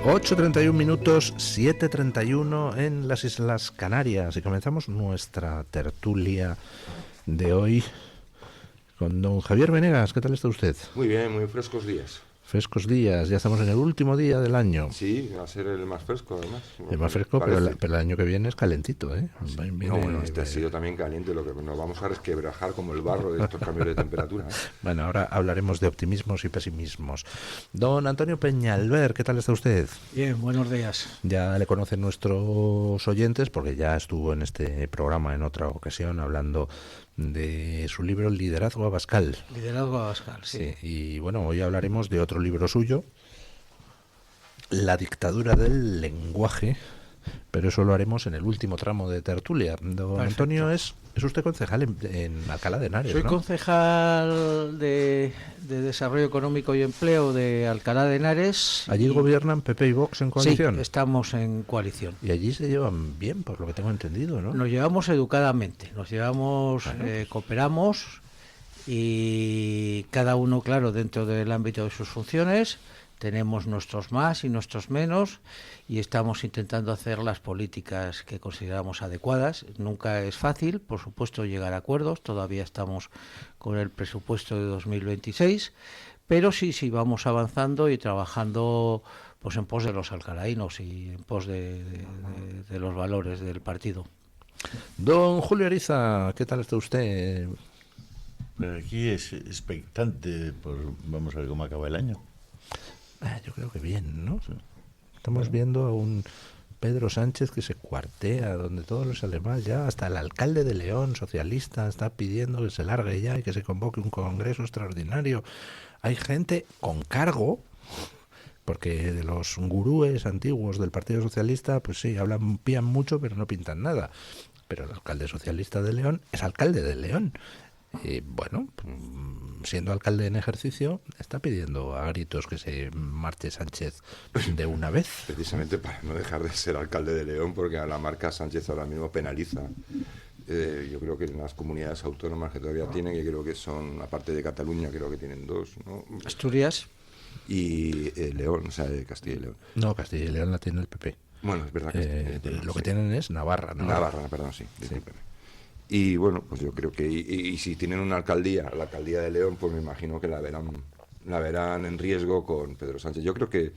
8:31 minutos, 7:31 en las Islas Canarias, y comenzamos nuestra tertulia de hoy con don Javier Venegas. ¿Qué tal está usted? Muy bien, muy frescos días. Frescos días, ya estamos en el último día del año. Sí, va a ser el más fresco además. El más fresco, pero el año que viene es calentito, ¿eh? Sí. Bueno, este ha sido también caliente, lo que nos vamos a resquebrajar como el barro de estos cambios de temperatura. Bueno, ahora hablaremos de optimismos y pesimismos. Don Antonio Peñalver, ¿qué tal está usted? Bien, buenos días. Ya le conocen nuestros oyentes porque ya estuvo en este programa en otra ocasión hablando de su libro Liderazgo Abascal. Liderazgo Abascal, sí. Y bueno, hoy hablaremos de otro libro suyo, La dictadura del lenguaje, pero eso lo haremos en el último tramo de tertulia. Don Perfecto. Antonio, es usted concejal en Alcalá de Henares, Soy ¿no? concejal de Desarrollo Económico y Empleo de Alcalá de Henares. Allí gobiernan PP y Vox en coalición. Sí, estamos en coalición. Y allí se llevan bien, por lo que tengo entendido, ¿no? Nos llevamos educadamente, nos llevamos, Bueno. cooperamos, y cada uno, claro, dentro del ámbito de sus funciones. Tenemos nuestros más y nuestros menos, y estamos intentando hacer las políticas que consideramos adecuadas. Nunca es fácil, por supuesto, llegar a acuerdos. Todavía estamos con el presupuesto de 2026, pero sí vamos avanzando y trabajando pues en pos de los alcalaínos y en pos de los valores del partido. Don Julio Ariza, ¿qué tal está usted? Pero aquí es expectante, vamos a ver cómo acaba el año. Yo creo que bien, ¿no? Estamos viendo a un Pedro Sánchez que se cuartea, donde todo le sale mal ya. Hasta el alcalde de León, socialista, está pidiendo que se largue ya y que se convoque un congreso extraordinario. Hay gente con cargo, porque de los gurúes antiguos del Partido Socialista, pues sí, pían mucho, pero no pintan nada. Pero el alcalde socialista de León es alcalde de León. Y bueno, siendo alcalde en ejercicio, está pidiendo a gritos que se marche Sánchez de una vez. Precisamente para no dejar de ser alcalde de León, porque a la marca Sánchez ahora mismo penaliza. Yo creo que en las comunidades autónomas que todavía tienen, que creo que son, aparte de Cataluña, creo que tienen dos, ¿no? Asturias. Y León, o sea, Castilla y León. No, Castilla y León la tiene el PP. Bueno, es verdad que lo que tienen es Navarra, ¿no? Navarra, perdón, sí, discúlpeme. Y bueno, pues yo creo que y si tienen una alcaldía, la alcaldía de León, pues me imagino que la verán en riesgo con Pedro Sánchez. Yo creo que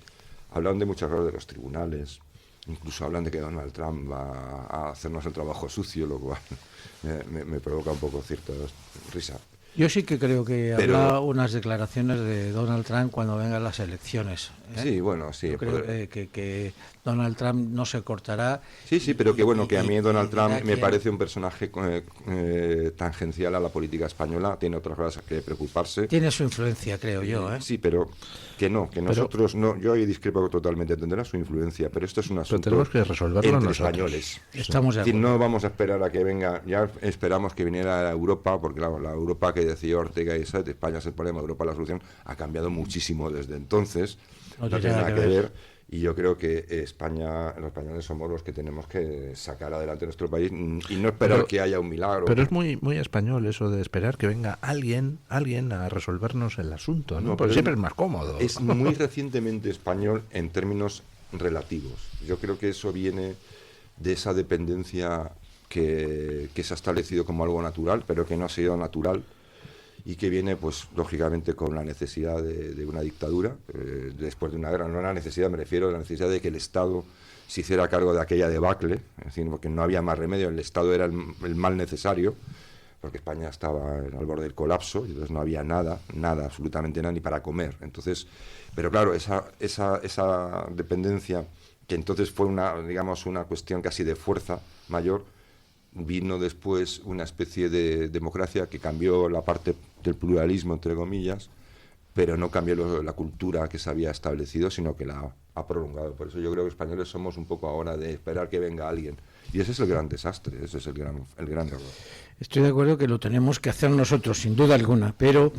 hablan de muchas cosas de los tribunales, incluso hablan de que Donald Trump va a hacernos el trabajo sucio, lo cual me provoca un poco cierta risa. Yo sí que creo que habrá unas declaraciones de Donald Trump cuando vengan las elecciones, ¿eh? Sí, bueno, sí. Yo creo que Donald Trump no se cortará. Sí, pero que bueno, que a mí Donald Trump me parece un personaje tangencial a la política española, tiene otras cosas que preocuparse. Tiene su influencia, creo yo, ¿eh? Sí, pero que nosotros no, yo ahí discrepo totalmente, tendrá su influencia, pero esto es un asunto tenemos que resolverlo entre nosotros. españoles. Estamos de acuerdo. No vamos a esperar a que venga, ya esperamos que viniera Europa, porque claro, la Europa que decía Ortega y Set, España es el problema, Europa la solución, ha cambiado muchísimo desde entonces, no tiene nada que ver, y yo creo que los españoles somos los que tenemos que sacar adelante nuestro país y no esperar que haya un milagro. Pero es muy español eso de esperar que venga alguien a resolvernos el asunto, ¿no? Porque siempre es más cómodo. Es muy recientemente español en términos relativos. Yo creo que eso viene de esa dependencia que se ha establecido como algo natural, pero que no ha sido natural, y que viene, pues, lógicamente, con la necesidad de una dictadura, después de una guerra. No la necesidad, me refiero a la necesidad de que el Estado se hiciera cargo de aquella debacle, es decir, porque no había más remedio, el Estado era el mal necesario, porque España estaba al borde del colapso, y entonces no había nada, absolutamente nada, ni para comer. Entonces, pero claro, esa dependencia, que entonces fue una cuestión casi de fuerza mayor, vino después una especie de democracia que cambió la parte del pluralismo, entre comillas, pero no cambió la cultura que se había establecido, sino que la ha prolongado. Por eso yo creo que españoles somos un poco ahora de esperar que venga alguien. Y ese es el gran desastre, ese es el gran error. Estoy de acuerdo que lo tenemos que hacer nosotros, sin duda alguna, pero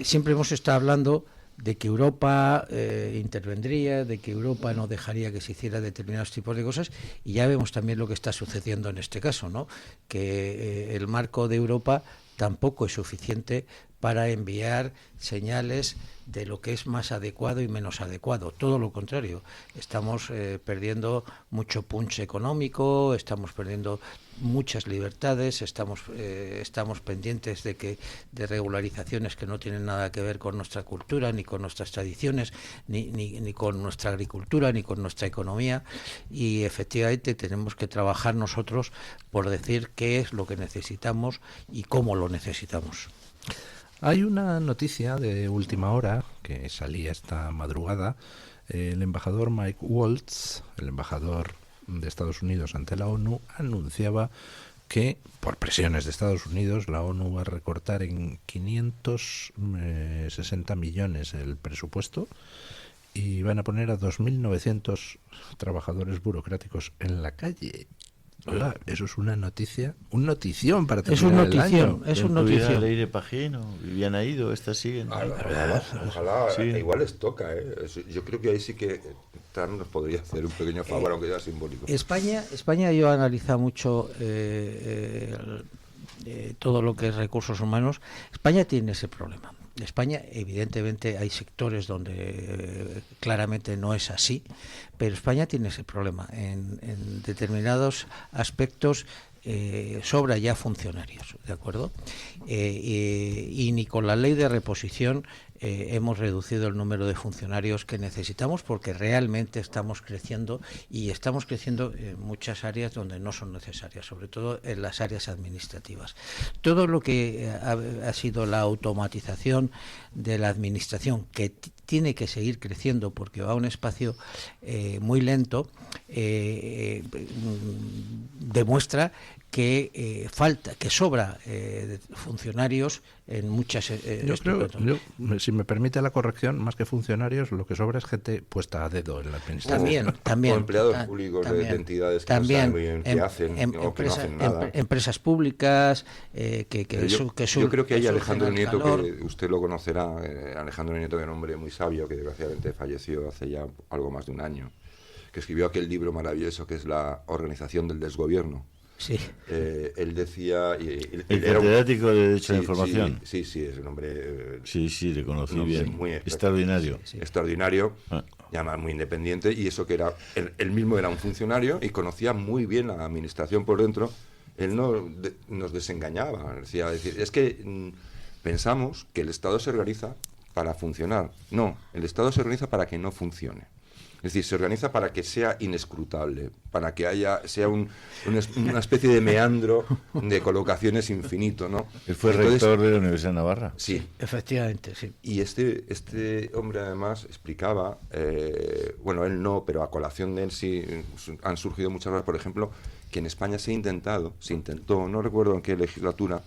siempre hemos estado hablando de que Europa intervendría, de que Europa no dejaría que se hiciera determinados tipos de cosas, y ya vemos también lo que está sucediendo en este caso, ¿no? Que el marco de Europa tampoco es suficiente para enviar señales de lo que es más adecuado y menos adecuado. Todo lo contrario, estamos perdiendo mucho punch económico, estamos perdiendo muchas libertades, estamos pendientes de regularizaciones que no tienen nada que ver con nuestra cultura, ni con nuestras tradiciones, ni con nuestra agricultura, ni con nuestra economía, y efectivamente tenemos que trabajar nosotros por decir qué es lo que necesitamos y cómo lo necesitamos. Hay una noticia de última hora que salía esta madrugada. El embajador Mike Waltz, el embajador de Estados Unidos ante la ONU, anunciaba que, por presiones de Estados Unidos, la ONU va a recortar en 560 millones el presupuesto y van a poner a 2.900 trabajadores burocráticos en la calle. Oiga, eso es una noticia, un notición para terminar el año. Es un notición. Leire Pagino, Viviana Ido, estas siguen. Ojalá Sí. igual les toca. Yo creo que ahí sí que Trump nos podría hacer un pequeño favor, aunque sea simbólico. España yo he analizado mucho todo lo que es recursos humanos. España tiene ese problema. España, evidentemente, hay sectores donde claramente no es así, pero España tiene ese problema. En determinados aspectos sobra ya funcionarios, ¿de acuerdo? Y ni con la ley de reposición hemos reducido el número de funcionarios que necesitamos, porque realmente estamos creciendo, y estamos creciendo en muchas áreas donde no son necesarias, sobre todo en las áreas administrativas. Todo lo que ha sido la automatización de la administración, que tiene que seguir creciendo porque va a un espacio muy lento, demuestra que sobra funcionarios en muchas yo creo, si me permite la corrección, más que funcionarios, lo que sobra es gente puesta a dedo en la administración. También. O empleados públicos de entidades que no saben muy bien qué hacen o que no hacen nada. Empresas públicas yo creo que hay Alejandro Nieto, calor. que usted lo conocerá, Alejandro Nieto, que es un hombre muy sabio, que desgraciadamente falleció hace ya algo más de un año, que escribió aquel libro maravilloso que es La organización del desgobierno. Sí. Él decía... El catedrático de Derecho a la Información. Sí, es un hombre... Sí, le conocí un hombre bien. muy experto. Extraordinario. Sí. Extraordinario, Ah. y además muy independiente, y eso que era... Él mismo era un funcionario y conocía muy bien la administración por dentro. Él nos desengañaba. Decía, es que pensamos que el Estado se organiza para funcionar. No, el Estado se organiza para que no funcione. Es decir, se organiza para que sea inescrutable, para que sea una especie de meandro de colocaciones infinito, ¿no? Él fue Entonces, rector de la Universidad de Navarra. Sí. Efectivamente, sí. Y este hombre además explicaba, bueno, él no, pero a colación de él sí han surgido muchas cosas. Por ejemplo, que en España se intentó, no recuerdo en qué legislatura,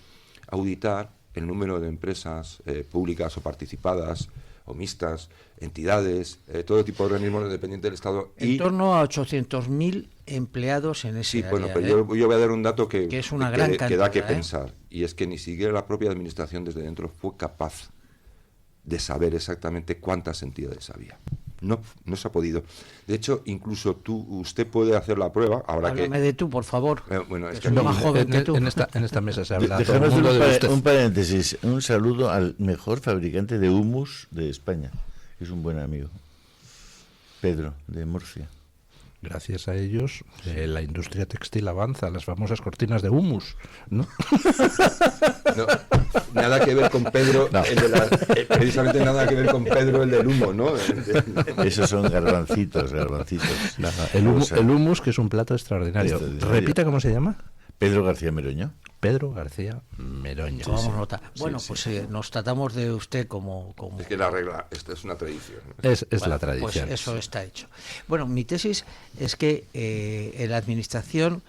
auditar el número de empresas públicas o participadas o mixtas, entidades, todo tipo de organismos dependientes del Estado. En torno a 800.000 empleados en ese área. Sí, bueno, pero yo voy a dar un dato que es una gran cantidad, que da que pensar, y es que ni siquiera la propia administración desde dentro fue capaz de saber exactamente cuántas entidades había. No se ha podido. De hecho, incluso usted puede hacer la prueba. Háblame de tú, por favor. Bueno, es que soy más joven que tú. En esta mesa se habla todo el Dejemos mundo de usted. un paréntesis. Un saludo al mejor fabricante de humus de España. Es un buen amigo. Pedro, de Murcia. Gracias a ellos, la industria textil avanza, las famosas cortinas de humus, ¿no? No, nada que ver con Pedro, No. Precisamente nada que ver con Pedro, el del humo, ¿no? Esos son garbancitos. El humus, que es un plato extraordinario. Repita cómo se llama. Pedro García Meroño. Pedro García Meroño. Tomamos nota. Bueno, pues nos tratamos de usted como... Es que la regla, esto es una tradición. Es Bueno, la tradición. Pues eso está hecho. Bueno, mi tesis es que en la administración,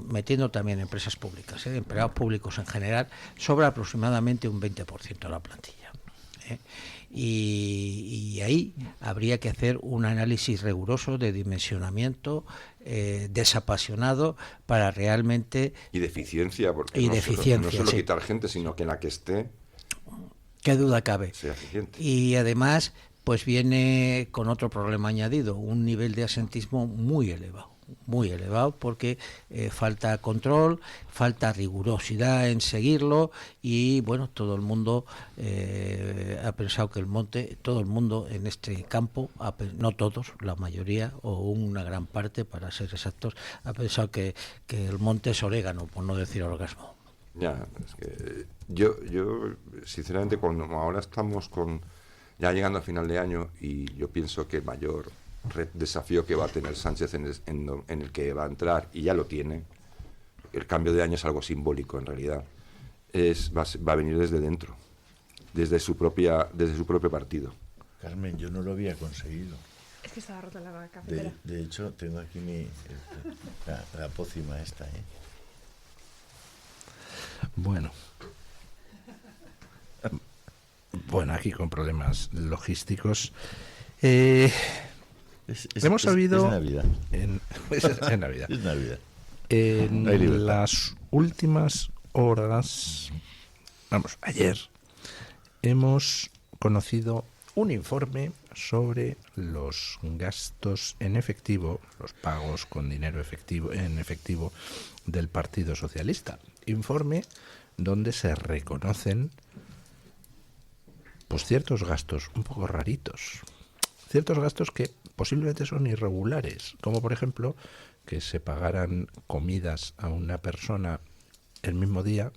metiendo también empresas públicas, empleados públicos en general, sobra aproximadamente un 20% de la plantilla. Y ahí habría que hacer un análisis riguroso de dimensionamiento, desapasionado, para realmente... Y de eficiencia, porque Y no, de eficiencia, no solo sí. quitar gente, sino que la que esté ¿Qué duda cabe? sea eficiente. Y además, pues viene con otro problema añadido, un nivel de asentismo muy elevado. muy elevado, porque falta control, falta rigurosidad en seguirlo, y bueno, todo el mundo ha pensado que el monte, todo el mundo en este campo, no todos, la mayoría o una gran parte, para ser exactos, ha pensado que el monte es orégano, por no decir orgasmo. Ya, es que yo sinceramente, cuando ahora estamos ya llegando a final de año, y yo pienso que el mayor desafío que va a tener Sánchez en el que va a entrar, y ya lo tiene, el cambio de año es algo simbólico en realidad, va a venir desde dentro, desde su propio partido. Carmen, yo no lo había conseguido. Es que estaba rota la cafetera. De hecho, tengo aquí la pócima esta, ¿eh? Bueno, aquí con problemas logísticos. Hemos sabido... Es Navidad. En Navidad. Es Navidad. En las últimas horas, ayer, hemos conocido un informe sobre los gastos en efectivo, los pagos con dinero en efectivo del Partido Socialista. Informe donde se reconocen pues ciertos gastos un poco raritos, ciertos gastos que posiblemente son irregulares, como por ejemplo que se pagaran comidas a una persona el mismo día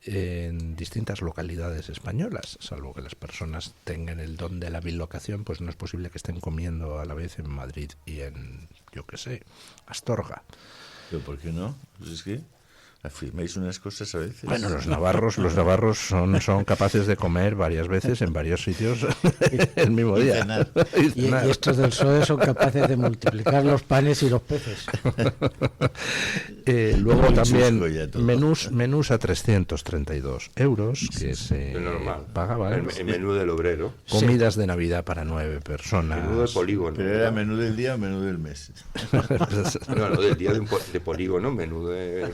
en distintas localidades españolas, salvo que las personas tengan el don de la bilocación, pues no es posible que estén comiendo a la vez en Madrid y en, yo qué sé, Astorga. ¿Pero por qué no? Pues es que afirmáis unas cosas a veces. Bueno, los navarros son capaces de comer varias veces en varios sitios el mismo día. Y estos del PSOE son capaces de multiplicar los panes y los peces. Luego también menús a 332 euros que se pagaban. El menú del obrero. Comidas de Navidad para 9 personas. Menú de polígono. Pero era menú del día o menú del mes. No, del día de polígono, menú de...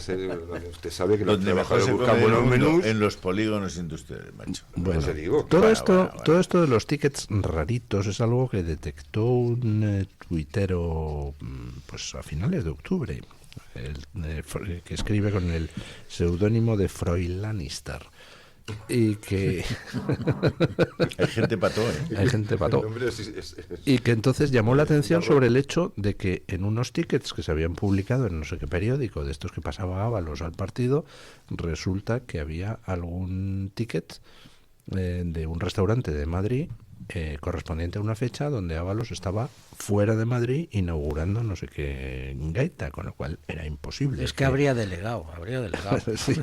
Usted sabe que los donde mejor trabajadores se buscan come buenos menús. en los polígonos industriales, macho. Bueno, se digo. todo esto de los tickets raritos es algo que detectó un tuitero pues a finales de octubre, que escribe con el seudónimo de Froilanister. Y que hay gente pató, ¿eh? Hay gente pató. Y que entonces llamó la atención sobre el hecho de que en unos tickets que se habían publicado en no sé qué periódico, de estos que pasaba Ábalos al partido, resulta que había algún ticket de un restaurante de Madrid correspondiente a una fecha donde Ábalos estaba fuera de Madrid inaugurando no sé qué gaita, con lo cual era imposible. Es que habría delegado. Sí.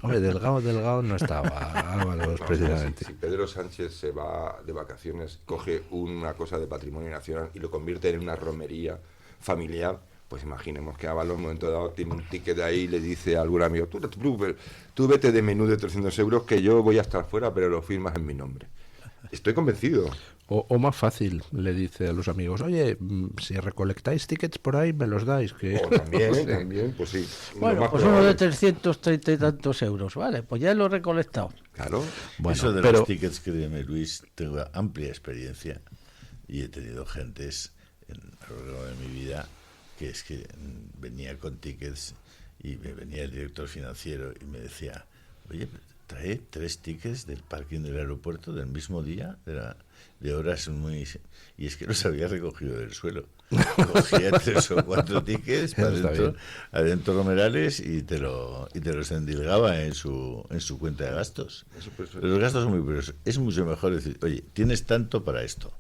Hombre, Delgado no estaba Ábalos precisamente. Si Pedro Sánchez se va de vacaciones, coge una cosa de patrimonio nacional y lo convierte en una romería familiar, pues imaginemos que Ábalos en un momento dado tiene un ticket ahí y le dice a algún amigo, tú vete de menú de 300 euros que yo voy a estar fuera, pero lo firmas en mi nombre. Estoy convencido. O más fácil, le dice a los amigos, oye, si recolectáis tickets por ahí, me los dais. Que... También, pues sí. Bueno, pues uno de 330 y tantos euros, vale, pues ya lo he recolectado. Claro. Bueno, eso de los tickets, créeme, Luis, tengo amplia experiencia y he tenido gentes a lo largo de mi vida que es que venía con tickets y me venía el director financiero y me decía, oye, trae 3 tickets del parking del aeropuerto del mismo día, de horas muy... Y es que los había recogido del suelo. Cogía 3 o 4 tickets para adentro Romerales y te los endilgaba en su cuenta de gastos. Los gastos son muy peligrosos. Es mucho mejor decir, oye, tienes tanto para esto,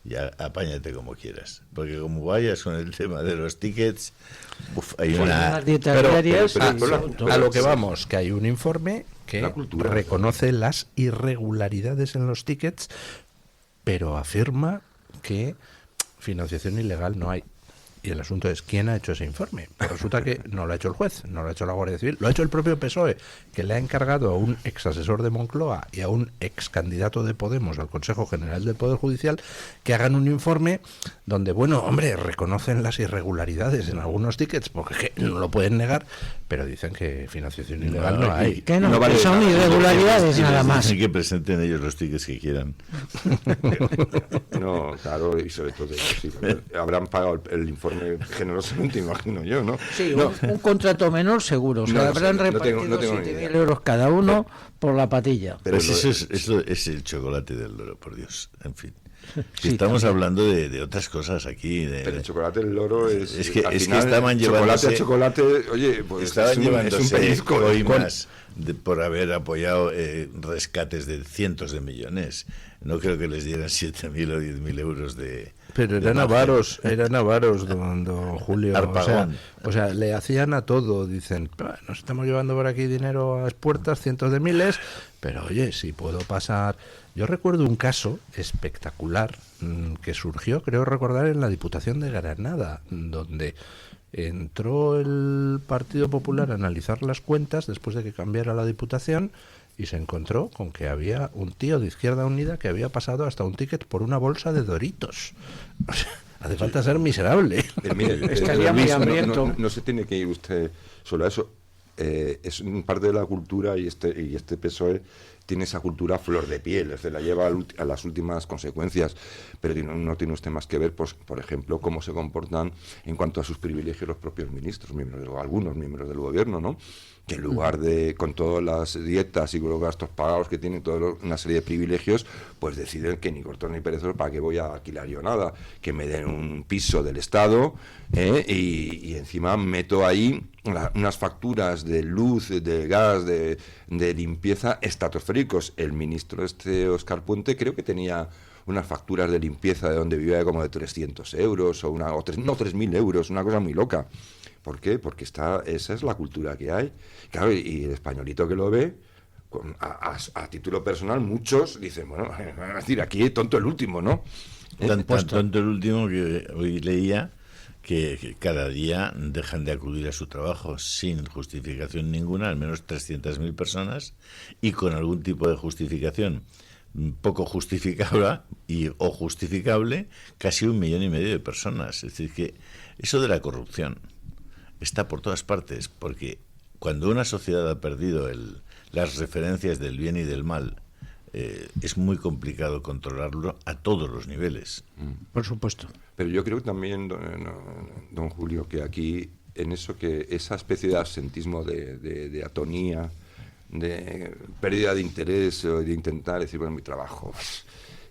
ya apáñate como quieras, porque como vayas con el tema de los tickets, hay una... A lo que vamos, que hay un informe que reconoce las irregularidades en los tickets, pero afirma que financiación ilegal no hay. Y el asunto es, ¿quién ha hecho ese informe? Pues resulta que no lo ha hecho el juez, no lo ha hecho la Guardia Civil, lo ha hecho el propio PSOE, que le ha encargado a un ex asesor de Moncloa y a un ex candidato de Podemos al Consejo General del Poder Judicial que hagan un informe donde, bueno, hombre, reconocen las irregularidades en algunos tickets, porque no lo pueden negar, pero dicen que financiación ilegal no hay. Que no vale, son irregularidades nada más. Así que presenten ellos los tickets que quieran. No, claro, y sobre todo, sí, habrán pagado el informe conforme generosamente, imagino yo, ¿no? Sí, No, un contrato menor seguro. Se No, habrán no tengo- repartido no tengo ni 7.000 idea. euros cada uno por la patilla. pero Pues lo- eso es el chocolate del loro, por Dios. En fin. Sí, Estamos también. hablando de otras cosas aquí. pero el chocolate del loro es que- al es que final, estaban chocolate a llevándose- chocolate, oye, pues Estaban es un llevándose pellizco coimas por haber apoyado rescates de cientos de millones. No creo que les dieran 7.000 o 10.000 euros de... Pero de eran margen. avaros, don Julio. Arpagón. O sea, le hacían a todo. Dicen, nos estamos llevando por aquí dinero a las puertas, cientos de miles, pero oye, si puedo pasar... Yo recuerdo un caso espectacular que surgió, creo recordar, en la Diputación de Granada, donde entró el Partido Popular a analizar las cuentas después de que cambiara la Diputación y se encontró con que había un tío de Izquierda Unida que había pasado hasta un ticket por una bolsa de Doritos. O sea, hace falta ser miserable. Mire, Estaría muy Luis, hambriento. no se tiene que ir usted solo a eso. Es parte de la cultura y este PSOE tiene esa cultura a flor de piel, se la lleva a las últimas consecuencias, pero no tiene usted más que ver, pues, por ejemplo, cómo se comportan en cuanto a sus privilegios los propios ministros, algunos miembros del gobierno, ¿no? Que en lugar de, con todas las dietas y los gastos pagados que tienen, toda una serie de privilegios, pues deciden que ni cortos ni perezosos, ¿para qué voy a alquilar yo nada? Que me den un piso del Estado, y encima meto ahí unas facturas de luz, de gas, de limpieza estratosféricos. El ministro Óscar Puente creo que tenía unas facturas de limpieza de donde vivía como de 300 euros o 3.000 euros, una cosa muy loca. ¿Por qué? Porque esa es la cultura que hay. Claro, y el españolito que lo ve, a título personal, muchos dicen, bueno, es decir, aquí tonto el último, ¿no? Tanto el último que hoy leía que cada día dejan de acudir a su trabajo sin justificación ninguna, al menos 300.000 personas, y con algún tipo de justificación poco justificable o justificable, casi 1,5 millones de personas. Es decir, que eso de la corrupción está por todas partes, porque cuando una sociedad ha perdido las referencias del bien y del mal, es muy complicado controlarlo a todos los niveles. Por supuesto. Pero yo creo también, don Julio, que aquí, en eso, que esa especie de absentismo, de atonía, de pérdida de interés, o de intentar decir, bueno, mi trabajo,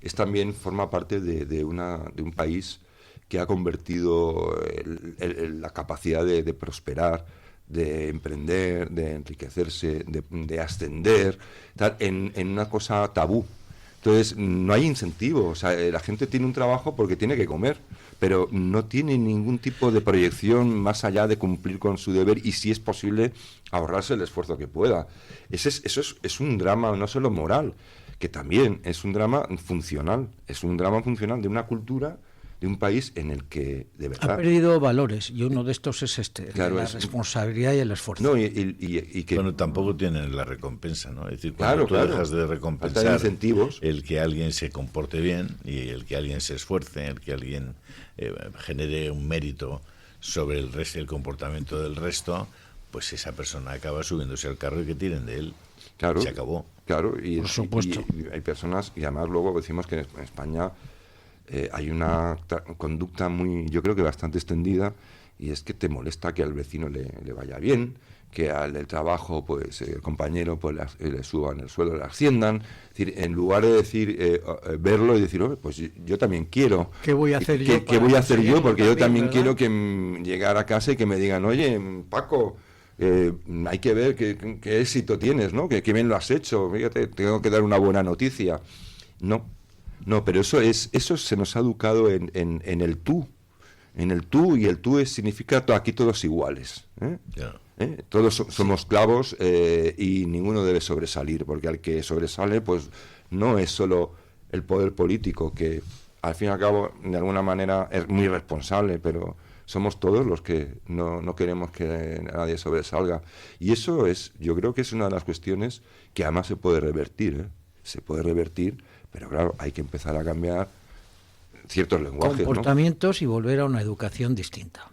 es también forma parte de un país que ha convertido la capacidad de prosperar, de emprender, de enriquecerse, de ascender, tal, en una cosa tabú. Entonces, no hay incentivo. O sea, la gente tiene un trabajo porque tiene que comer, pero no tiene ningún tipo de proyección más allá de cumplir con su deber y, si es posible, ahorrarse el esfuerzo que pueda. Eso es un drama no solo moral, que también es un drama funcional. Es un drama funcional de una cultura, de un país en el que, de verdad... Ha perdido valores, y uno de estos es Claro, la responsabilidad y el esfuerzo. No, y que... Bueno, tampoco tienen la recompensa, ¿no? Es decir, Claro, cuando tú claro. dejas de Faltan recompensar incentivos. el que alguien se comporte bien y el que alguien se esfuerce, el que alguien genere un mérito sobre el comportamiento del resto, pues esa persona acaba subiéndose al carro y que tiren de él. Claro, Se acabó. Claro, y Por supuesto. y hay personas, y además luego decimos que en España hay una conducta muy, yo creo que bastante extendida, y es que te molesta que al vecino le vaya bien, que al del trabajo, pues el compañero, pues le suban el sueldo, le asciendan. Es decir, en lugar de decir, verlo y decir, pues yo también quiero. ¿Qué voy a hacer yo ¿Qué para voy a hacer yo? conseguirlo Porque yo también, también quiero verdad? que llegar a casa y que me digan, oye, Paco, hay que ver qué éxito tienes, ¿no? Que bien lo has hecho, fíjate, tengo que dar una buena noticia. No, pero eso se nos ha educado en el tú. En el tú, y el tú significa aquí todos iguales. Claro. Todos somos clavos, y ninguno debe sobresalir, porque al que sobresale, pues no es solo el poder político, que al fin y al cabo, de alguna manera, es muy responsable, pero somos todos los que no queremos que nadie sobresalga. Y eso yo creo que es una de las cuestiones que además se puede revertir. Se puede revertir, pero claro, hay que empezar a cambiar ciertos lenguajes, ¿no? Comportamientos y volver a una educación distinta.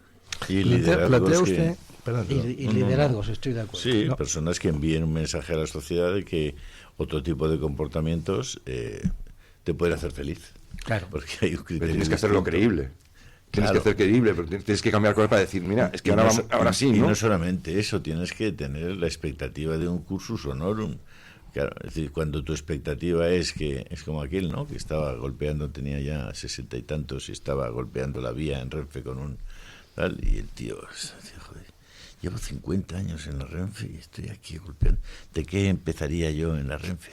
Y Plantea liderazgos usted... que... Perdón, Y liderazgos, estoy de acuerdo. Sí, No. personas que envíen un mensaje a la sociedad de que otro tipo de comportamientos te pueden hacer feliz. Claro. Porque hay un Pero criterio tienes que hacerlo distinto. creíble. Tienes Claro. que hacer creíble, pero tienes que cambiar cosas para decir, mira, es que Y ahora, no so- ahora sí, y ¿no? no solamente eso, tienes que tener la expectativa de un cursus honorum. Claro, es decir, cuando tu expectativa es que, es como aquel, ¿no? Que estaba golpeando, tenía ya 60 y tantos y estaba golpeando la vía en Renfe con un tal, y el tío decía, joder, llevo 50 años en la Renfe y estoy aquí golpeando. ¿De qué empezaría yo en la Renfe?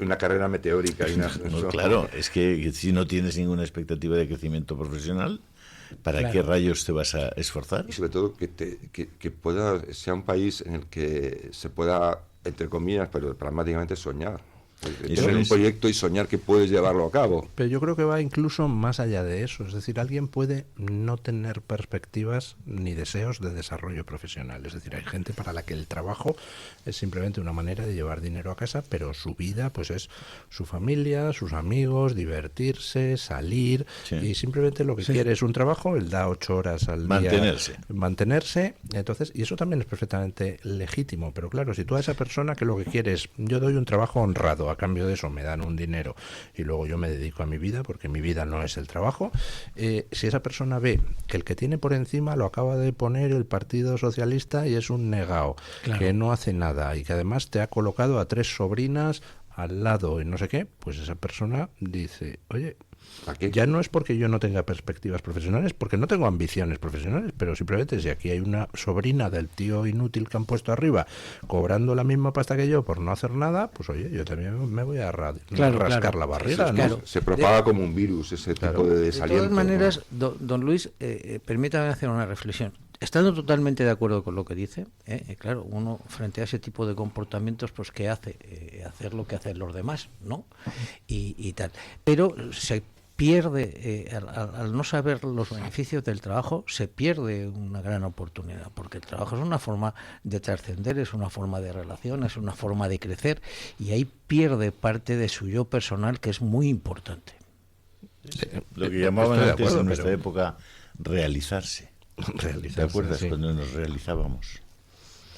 Una carrera meteórica y una... No, claro, es que si no tienes ninguna expectativa de crecimiento profesional, ¿para Claro. qué rayos te vas a esforzar? Y sobre todo que pueda, sea un país en el que se pueda, entre comillas, pero pragmáticamente soñar. Eso Tener un es. proyecto y soñar que puedes llevarlo a cabo. Pero yo creo que va incluso más allá de eso. Es decir, alguien puede no tener perspectivas ni deseos de desarrollo profesional. Es decir, hay gente para la que el trabajo es simplemente una manera de llevar dinero a casa, pero su vida pues es su familia, sus amigos, divertirse, salir, Sí. y simplemente lo que quiere es un trabajo. Él da 8 horas al Mantenerse. día. Mantenerse. Entonces, y eso también es perfectamente legítimo. Pero claro, si tú a esa persona que lo que quiere es, yo doy un trabajo honrado, a cambio de eso me dan un dinero y luego yo me dedico a mi vida, porque mi vida no es el trabajo, si esa persona ve que el que tiene por encima lo acaba de poner el Partido Socialista y es un negao, Claro. que no hace nada y que además te ha colocado a 3 sobrinas al lado y no sé qué, pues esa persona dice, oye, ¿Para qué? ya no es porque yo no tenga perspectivas profesionales, porque no tengo ambiciones profesionales, pero simplemente si aquí hay una sobrina del tío inútil que han puesto arriba cobrando la misma pasta que yo por no hacer nada, pues oye, yo también me voy a Claro, rascar claro. la barriga, Se- ¿no? Claro. Se propaga como un virus ese Claro. tipo de De desaliento. todas maneras, don Luis, permítame hacer una reflexión. Estando totalmente de acuerdo con lo que dice, claro, uno frente a ese tipo de comportamientos, pues ¿qué hace? Hacer lo que hacen los demás, ¿no? Y tal. Pero se pierde, al no saber los beneficios del trabajo, se pierde una gran oportunidad, porque el trabajo es una forma de trascender, es una forma de relación, es una forma de crecer, y ahí pierde parte de su yo personal, que es muy importante. Lo que llamaban Estoy de antes acuerdo, en nuestra pero- época realizarse. ¿Te Realizarse, acuerdas sí. cuando nos realizábamos?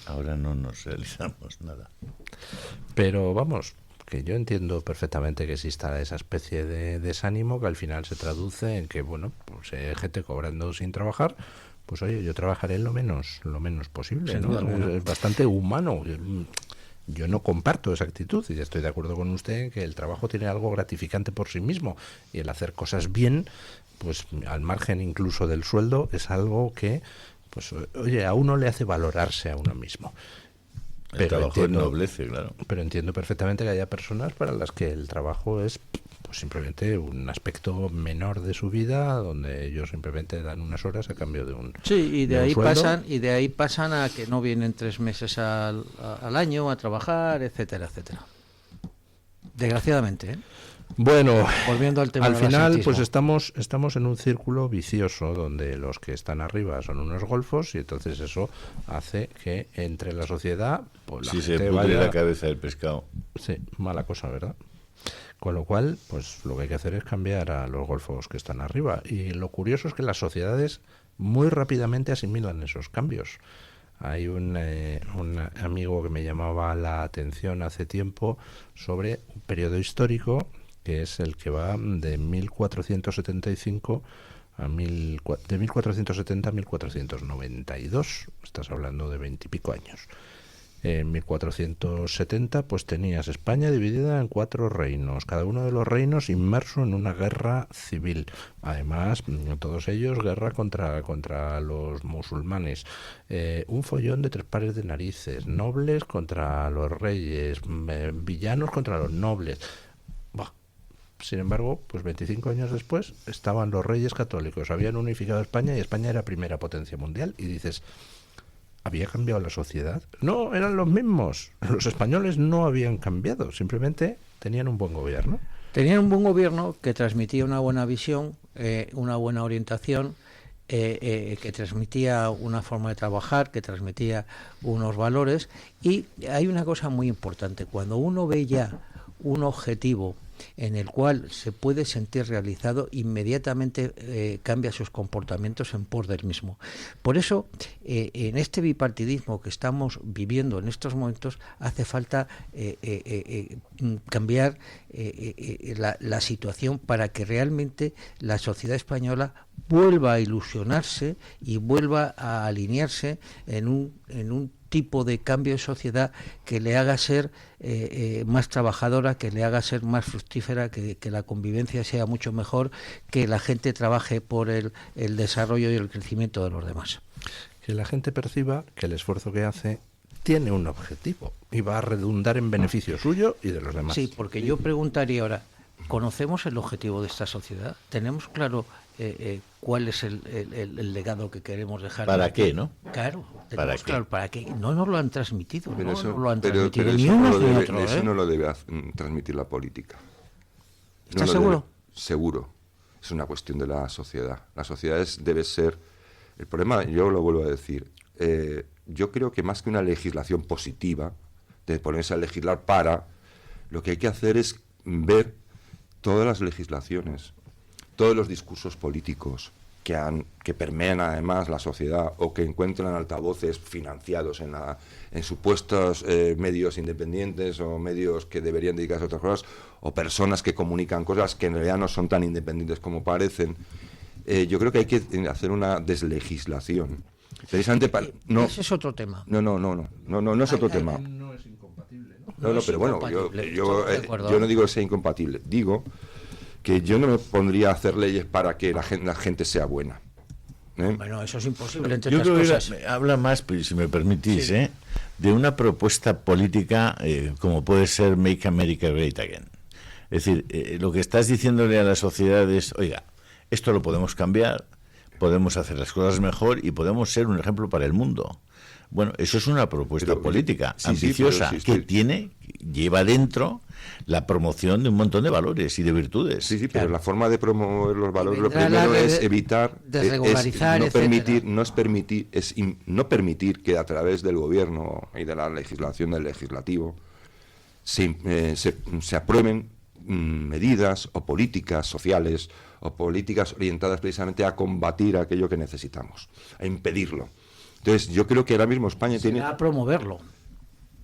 Ahora no nos realizamos nada. Pero vamos, que yo entiendo perfectamente que exista esa especie de desánimo que al final se traduce en que, bueno, pues hay gente cobrando sin trabajar, pues oye, yo trabajaré lo menos posible, Sin ¿no? duda alguna. Es bastante humano. Yo no comparto esa actitud y estoy de acuerdo con usted en que el trabajo tiene algo gratificante por sí mismo y el hacer cosas bien, pues al margen incluso del sueldo, es algo que, pues oye, a uno le hace valorarse a uno mismo. El trabajo ennoblece, claro. Pero entiendo perfectamente que haya personas para las que el trabajo es pues simplemente un aspecto menor de su vida, donde ellos simplemente dan unas horas a cambio de un Sí, y de un ahí sueldo. pasan a que no vienen 3 meses al año a trabajar, etcétera, etcétera. Desgraciadamente, ¿eh? Bueno, Volviendo al tema al del final asentismo. pues estamos en un círculo vicioso donde los que están arriba son unos golfos y entonces eso hace que entre la sociedad pues la Si se gente pudre vaya... la cabeza del pescado. Sí, mala cosa, ¿verdad? Con lo cual, pues lo que hay que hacer es cambiar a los golfos que están arriba. Y lo curioso es que las sociedades muy rápidamente asimilan esos cambios. Hay un amigo que me llamaba la atención hace tiempo sobre un periodo histórico que es el que va de 1475 de 1470 a 1492. Estás hablando de 20 y pico años. En 1470 pues tenías España dividida en 4 reinos, cada uno de los reinos inmerso en una guerra civil. Además, todos ellos guerra contra los musulmanes. Un follón de 3 pares de narices, nobles contra los reyes, villanos contra los nobles. Bah. Sin embargo, pues 25 años después estaban los reyes católicos, habían unificado España y España era primera potencia mundial. Y dices, ¿había cambiado la sociedad? No, eran los mismos. Los españoles no habían cambiado, simplemente tenían un buen gobierno. Tenían un buen gobierno que transmitía una buena visión, una buena orientación, que transmitía una forma de trabajar, que transmitía unos valores. Y hay una cosa muy importante, cuando uno ve ya un objetivo en el cual se puede sentir realizado, inmediatamente cambia sus comportamientos en pos del mismo. Por eso, en este bipartidismo que estamos viviendo en estos momentos, hace falta cambiar la situación para que realmente la sociedad española vuelva a ilusionarse y vuelva a alinearse en un tipo de cambio de sociedad que le haga ser más trabajadora, que le haga ser más fructífera, que la convivencia sea mucho mejor, que la gente trabaje por el desarrollo y el crecimiento de los demás. Que la gente perciba que el esfuerzo que hace tiene un objetivo y va a redundar en beneficio suyo y de los demás. Sí, porque yo preguntaría ahora, ¿conocemos el objetivo de esta sociedad? ¿Tenemos claro cuál es el legado que queremos dejar? ¿Para qué, no? Claro, ¿Para qué? claro, ¿para qué? No nos lo han transmitido, Pero no eso, nos lo han pero transmitido, eso ni no unos lo ni debe, otros. eso no lo debe transmitir la política. ¿Estás lo seguro? Seguro. Es una cuestión de la sociedad. La sociedad debe ser... El problema, yo lo vuelvo a decir, yo creo que más que una legislación positiva, de ponerse a legislar para, lo que hay que hacer es ver todas las legislaciones, todos los discursos políticos que permean además la sociedad o que encuentran altavoces financiados en supuestos medios independientes o medios que deberían dedicarse a otras cosas, o personas que comunican cosas que en realidad no son tan independientes como parecen. Yo creo que hay que hacer una deslegislación. Precisamente para... No, ese es otro tema. No es otro tema. No es incompatible, ¿no? No, es pero bueno, incompatible, yo de acuerdo. no digo que sea incompatible, digo que yo no me pondría a hacer leyes para que la gente sea buena. Bueno, eso es imposible, entre Yo otras creo cosas. que habla más, pues, si me permitís, Sí. de una propuesta política como puede ser Make America Great Again. Es decir, lo que estás diciéndole a la sociedad es, oiga, esto lo podemos cambiar, podemos hacer las cosas mejor y podemos ser un ejemplo para el mundo. Bueno, eso es una propuesta política ambiciosa que lleva dentro la promoción de un montón de valores y de virtudes. Sí, pero la forma de promover los valores, lo vendrá primero la es evitar, desregularizar, no permitir que a través del gobierno y de la legislación del legislativo se aprueben medidas o políticas sociales o políticas orientadas precisamente a combatir aquello que necesitamos, a impedirlo. Entonces, yo creo que ahora mismo España tiene... A promoverlo.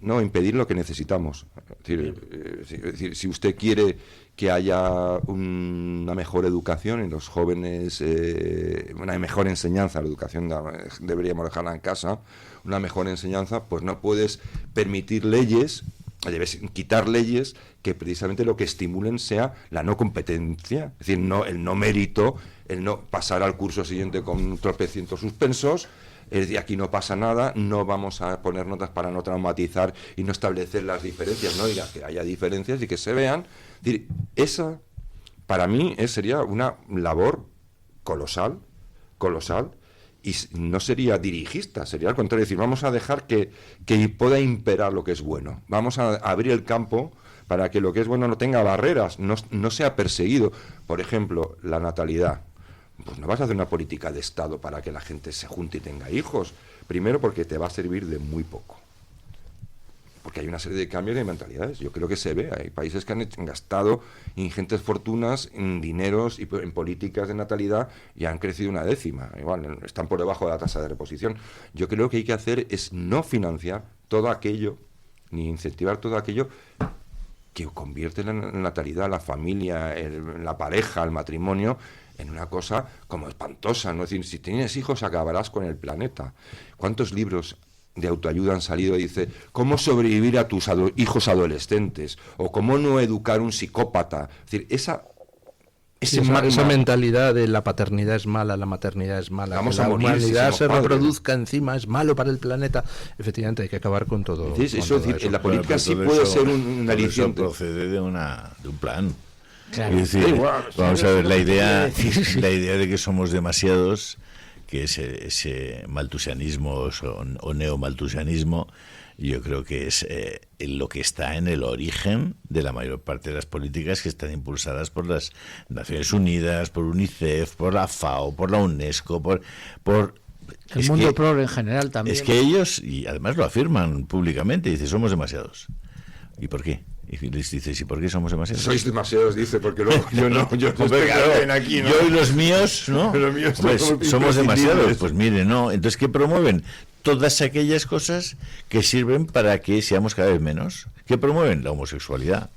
No, impedir lo que necesitamos. Es decir, si usted quiere que haya una mejor educación en los jóvenes, una mejor enseñanza, la educación deberíamos dejarla en casa, una mejor enseñanza, pues no puedes permitir leyes, debes quitar leyes que precisamente lo que estimulen sea la no competencia, es decir, el no mérito, el no pasar al curso siguiente con tropecientos suspensos. Es decir, aquí no pasa nada, no vamos a poner notas para no traumatizar y no establecer las diferencias, no diga que haya diferencias y que se vean. Es decir, esa para mí sería una labor colosal, y no sería dirigista, sería al contrario, decir, vamos a dejar que pueda imperar lo que es bueno, vamos a abrir el campo para que lo que es bueno no tenga barreras, no sea perseguido. Por ejemplo, la natalidad. Pues no vas a hacer una política de Estado para que la gente se junte y tenga hijos. Primero porque te va a servir de muy poco. Porque hay una serie de cambios de mentalidades. Yo creo que se ve. Hay países que han gastado ingentes fortunas en dineros y en políticas de natalidad y han crecido una décima. Igual, están por debajo de la tasa de reposición. Yo creo que hay que hacer es no financiar todo aquello, ni incentivar todo aquello que convierte la natalidad, la familia, la pareja, el matrimonio, en una cosa como espantosa, ¿no? Es decir, si tienes hijos acabarás con el planeta. ¿Cuántos libros de autoayuda han salido y dice cómo sobrevivir a tus hijos adolescentes o cómo no educar un psicópata? Es decir, esa mentalidad de la paternidad es mala, la maternidad es mala, vamos que a la morir si humanidad somos se padres. reproduzca encima, es malo para el planeta. Efectivamente, hay que acabar con todo. Es decir, en la política Pero sí todo puede eso- ser un todo aliciente. eso procede de un plan. Claro. Es decir, vamos a ver, la idea Sí. de que somos demasiados, que ese maltusianismo o neomaltusianismo, yo creo que es lo que está en el origen de la mayor parte de las políticas que están impulsadas por las Naciones Unidas, por UNICEF, por la FAO, por la UNESCO, por El es mundo que- pro en general también. Es que ellos, y además lo afirman públicamente, dicen, somos demasiados. ¿Y por qué? Y les dices, ¿y por qué somos demasiados? Sois demasiados, dice, porque luego yo no Hombre, claro, aquí, ¿no? yo y los míos, ¿no? Los míos Hombre, somos demasiados. imprescindibles. Pues mire, no. Entonces, ¿qué promueven? Todas aquellas cosas que sirven para que seamos cada vez menos. ¿Qué promueven? La homosexualidad.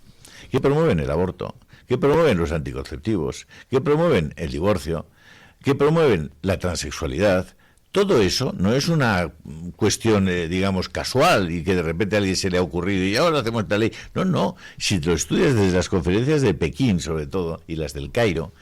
¿Qué promueven? El aborto. ¿Qué promueven? Los anticonceptivos. ¿Qué promueven? El divorcio. ¿Qué promueven? La transexualidad. Todo eso no es una cuestión, digamos, casual y que de repente a alguien se le ha ocurrido y ahora hacemos esta ley. No, no. Si lo estudias desde las conferencias de Pekín, sobre todo, y las del Cairo,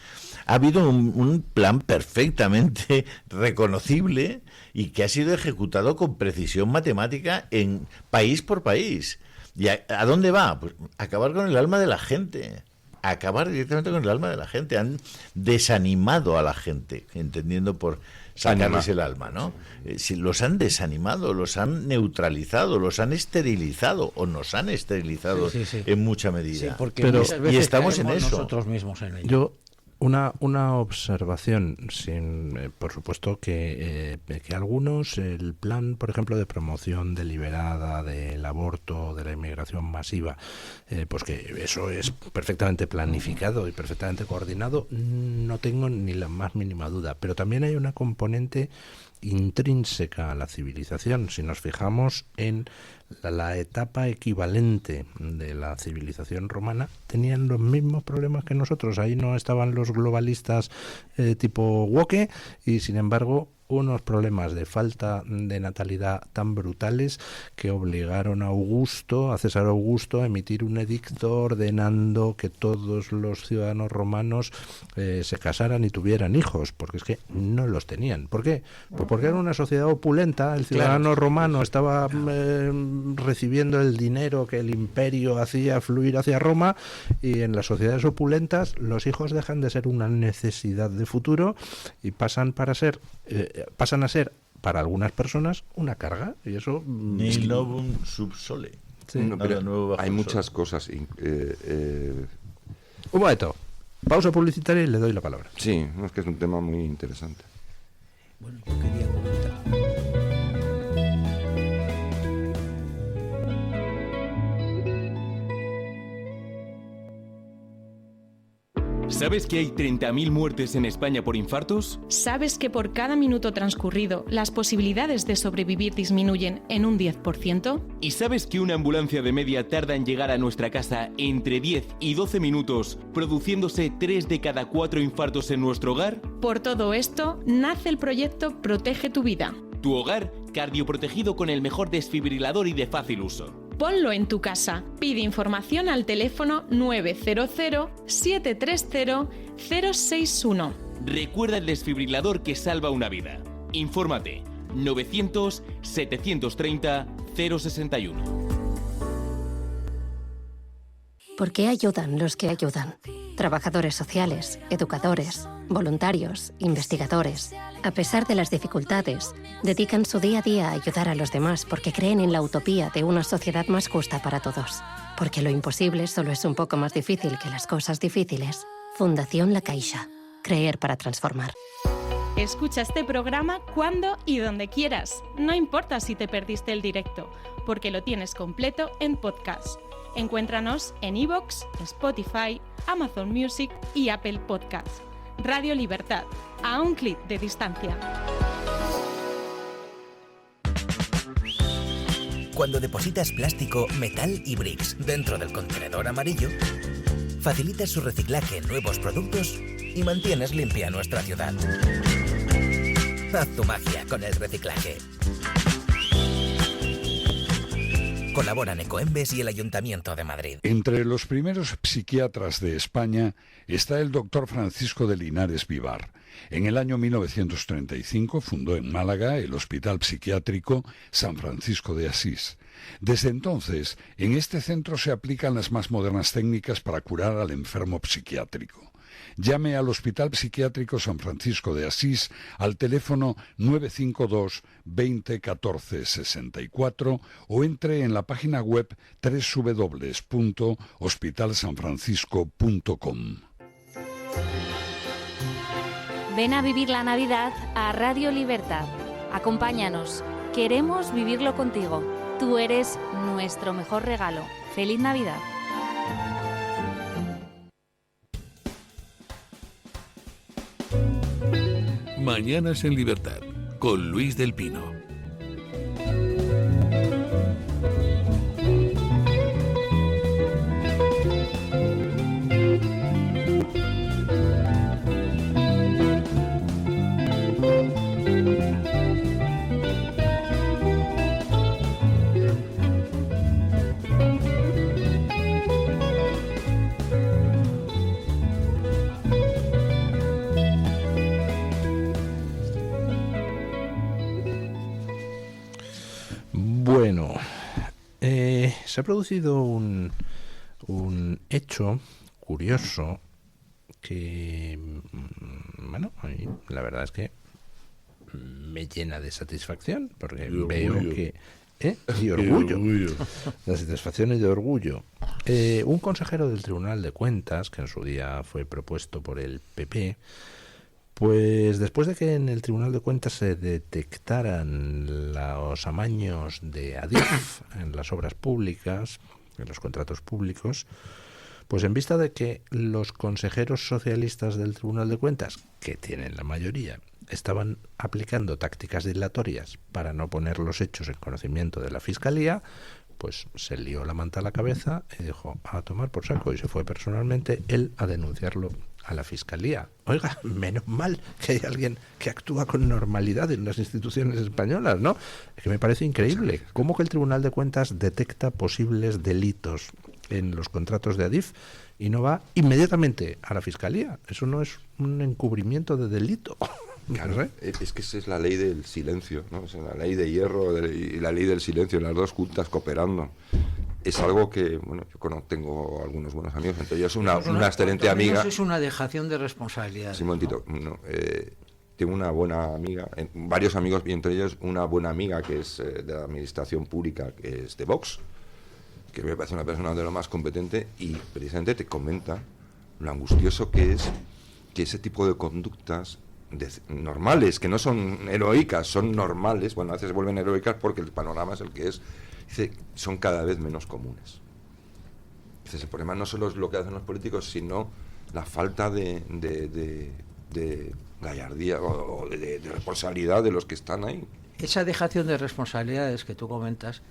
ha habido un plan perfectamente reconocible y que ha sido ejecutado con precisión matemática en país por país. ¿Y a dónde va? Pues acabar con el alma de la gente. Acabar directamente con el alma de la gente. Han desanimado a la gente, entendiendo por sacarles el alma, ¿no? Si los han desanimado, los han neutralizado, los han esterilizado o nos han esterilizado en mucha medida. Sí, porque Pero- muchas veces y estamos en caemos eso. nosotros mismos en ello. Yo, una observación, sin por supuesto que algunos, el plan, por ejemplo, de promoción deliberada del aborto, de la inmigración masiva, pues que eso es perfectamente planificado y perfectamente coordinado, no tengo ni la más mínima duda. Pero también hay una componente intrínseca a la civilización. Si nos fijamos en la etapa equivalente de la civilización romana, tenían los mismos problemas que nosotros. Ahí no estaban los globalistas tipo Woke, y sin embargo unos problemas de falta de natalidad tan brutales que obligaron a César Augusto, a emitir un edicto ordenando que todos los ciudadanos romanos se casaran y tuvieran hijos, porque es que no los tenían. ¿Por qué? Pues porque era una sociedad opulenta, el ciudadano romano estaba recibiendo el dinero que el imperio hacía fluir hacia Roma, y en las sociedades opulentas los hijos dejan de ser una necesidad de futuro y pasan a ser para algunas personas una carga, y eso Nil novum sub sole. Sí. No, pero Nada nuevo bajo hay el muchas sol. cosas. Un momento, pausa publicitaria y le doy la palabra. Sí, no, es que es un tema muy interesante. Bueno, yo quería comentar. ¿Sabes que hay 30.000 muertes en España por infartos? ¿Sabes que por cada minuto transcurrido las posibilidades de sobrevivir disminuyen en un 10%? ¿Y sabes que una ambulancia de media tarda en llegar a nuestra casa entre 10 y 12 minutos, produciéndose 3 de cada 4 infartos en nuestro hogar? Por todo esto, nace el proyecto Protege tu Vida. Tu hogar cardioprotegido con el mejor desfibrilador y de fácil uso. Ponlo en tu casa. Pide información al teléfono 900-730-061. Recuerda el desfibrilador que salva una vida. Infórmate 900-730-061. ¿Por qué ayudan los que ayudan? Trabajadores sociales, educadores, voluntarios, investigadores. A pesar de las dificultades, dedican su día a día a ayudar a los demás porque creen en la utopía de una sociedad más justa para todos. Porque lo imposible solo es un poco más difícil que las cosas difíciles. Fundación La Caixa. Creer para transformar. Escucha este programa cuando y donde quieras. No importa si te perdiste el directo, porque lo tienes completo en podcast. Encuéntranos en iVoox, Spotify, Amazon Music y Apple Podcasts. Radio Libertad, a un clic de distancia. Cuando depositas plástico, metal y bricks dentro del contenedor amarillo, facilitas su reciclaje en nuevos productos y mantienes limpia nuestra ciudad. Haz tu magia con el reciclaje. Colaboran Ecoembes y el Ayuntamiento de Madrid. Entre los primeros psiquiatras de España está el doctor Francisco de Linares Vivar. En el año 1935 fundó en Málaga el Hospital Psiquiátrico San Francisco de Asís. Desde entonces, en este centro se aplican las más modernas técnicas para curar al enfermo psiquiátrico. Llame al Hospital Psiquiátrico San Francisco de Asís al teléfono 952 20 14 64 o entre en la página web www.hospitalsanfrancisco.com. Ven a vivir la Navidad a Radio Libertad. Acompáñanos. Queremos vivirlo contigo. Tú eres nuestro mejor regalo. ¡Feliz Navidad! Mañanas en Libertad, con Luis del Pino. Bueno, se ha producido un hecho curioso que, bueno, a mí la verdad es que me llena de satisfacción, porque veo que... Y orgullo. La satisfacción y de orgullo. Un consejero del Tribunal de Cuentas, que en su día fue propuesto por el PP, pues después de que en el Tribunal de Cuentas se detectaran los amaños de Adif en las obras públicas, en los contratos públicos, pues en vista de que los consejeros socialistas del Tribunal de Cuentas, que tienen la mayoría, estaban aplicando tácticas dilatorias para no poner los hechos en conocimiento de la Fiscalía, pues se lió la manta a la cabeza y dijo a tomar por saco, y se fue personalmente él a denunciarlo a la Fiscalía. Oiga, menos mal que hay alguien que actúa con normalidad en las instituciones españolas, ¿no? Es que me parece increíble cómo que el Tribunal de Cuentas detecta posibles delitos en los contratos de Adif y no va inmediatamente a la Fiscalía. Eso no es un encubrimiento de delito. Claro, es que esa es la ley del silencio, ¿no? O sea, la ley de hierro y la ley del silencio, las dos juntas cooperando. Es algo que, bueno, yo tengo algunos buenos amigos, entre ellos una excelente amiga. Eso es una dejación de responsabilidad. Sí, un momentito. No, tengo una buena amiga, varios amigos, y entre ellos una buena amiga que es de la administración pública, que es de Vox, que me parece una persona de lo más competente, y precisamente te comenta lo angustioso que es que ese tipo de conductas normales, que no son heroicas, son normales, bueno, a veces se vuelven heroicas porque el panorama es el que es, dice, son cada vez menos comunes. Dice, el problema no solo es lo que hacen los políticos, sino la falta de gallardía o de responsabilidad de los que están ahí. Esa dejación de responsabilidades que tú comentas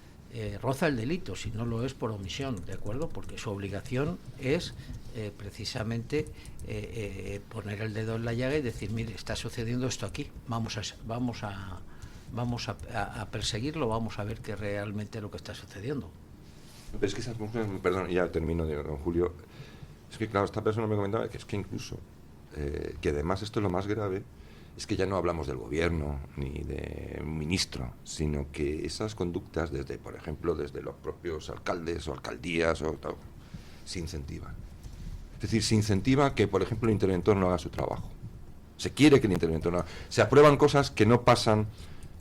roza el delito, si no lo es por omisión, ¿de acuerdo? Porque su obligación es precisamente poner el dedo en la llaga y decir, mire, está sucediendo esto aquí, vamos a perseguirlo, vamos a ver qué realmente es lo que está sucediendo. Pero es que esas mujeres, perdón, ya termino, don Julio, es que claro, esta persona me comentaba que es que incluso, que además esto es lo más grave, es que ya no hablamos del gobierno ni de un ministro, sino que esas conductas, desde, por ejemplo, desde los propios alcaldes o alcaldías, se incentivan. Es decir, se incentiva que, por ejemplo, el interventor no haga su trabajo. Se quiere que el interventor no haga. Se aprueban cosas que no pasan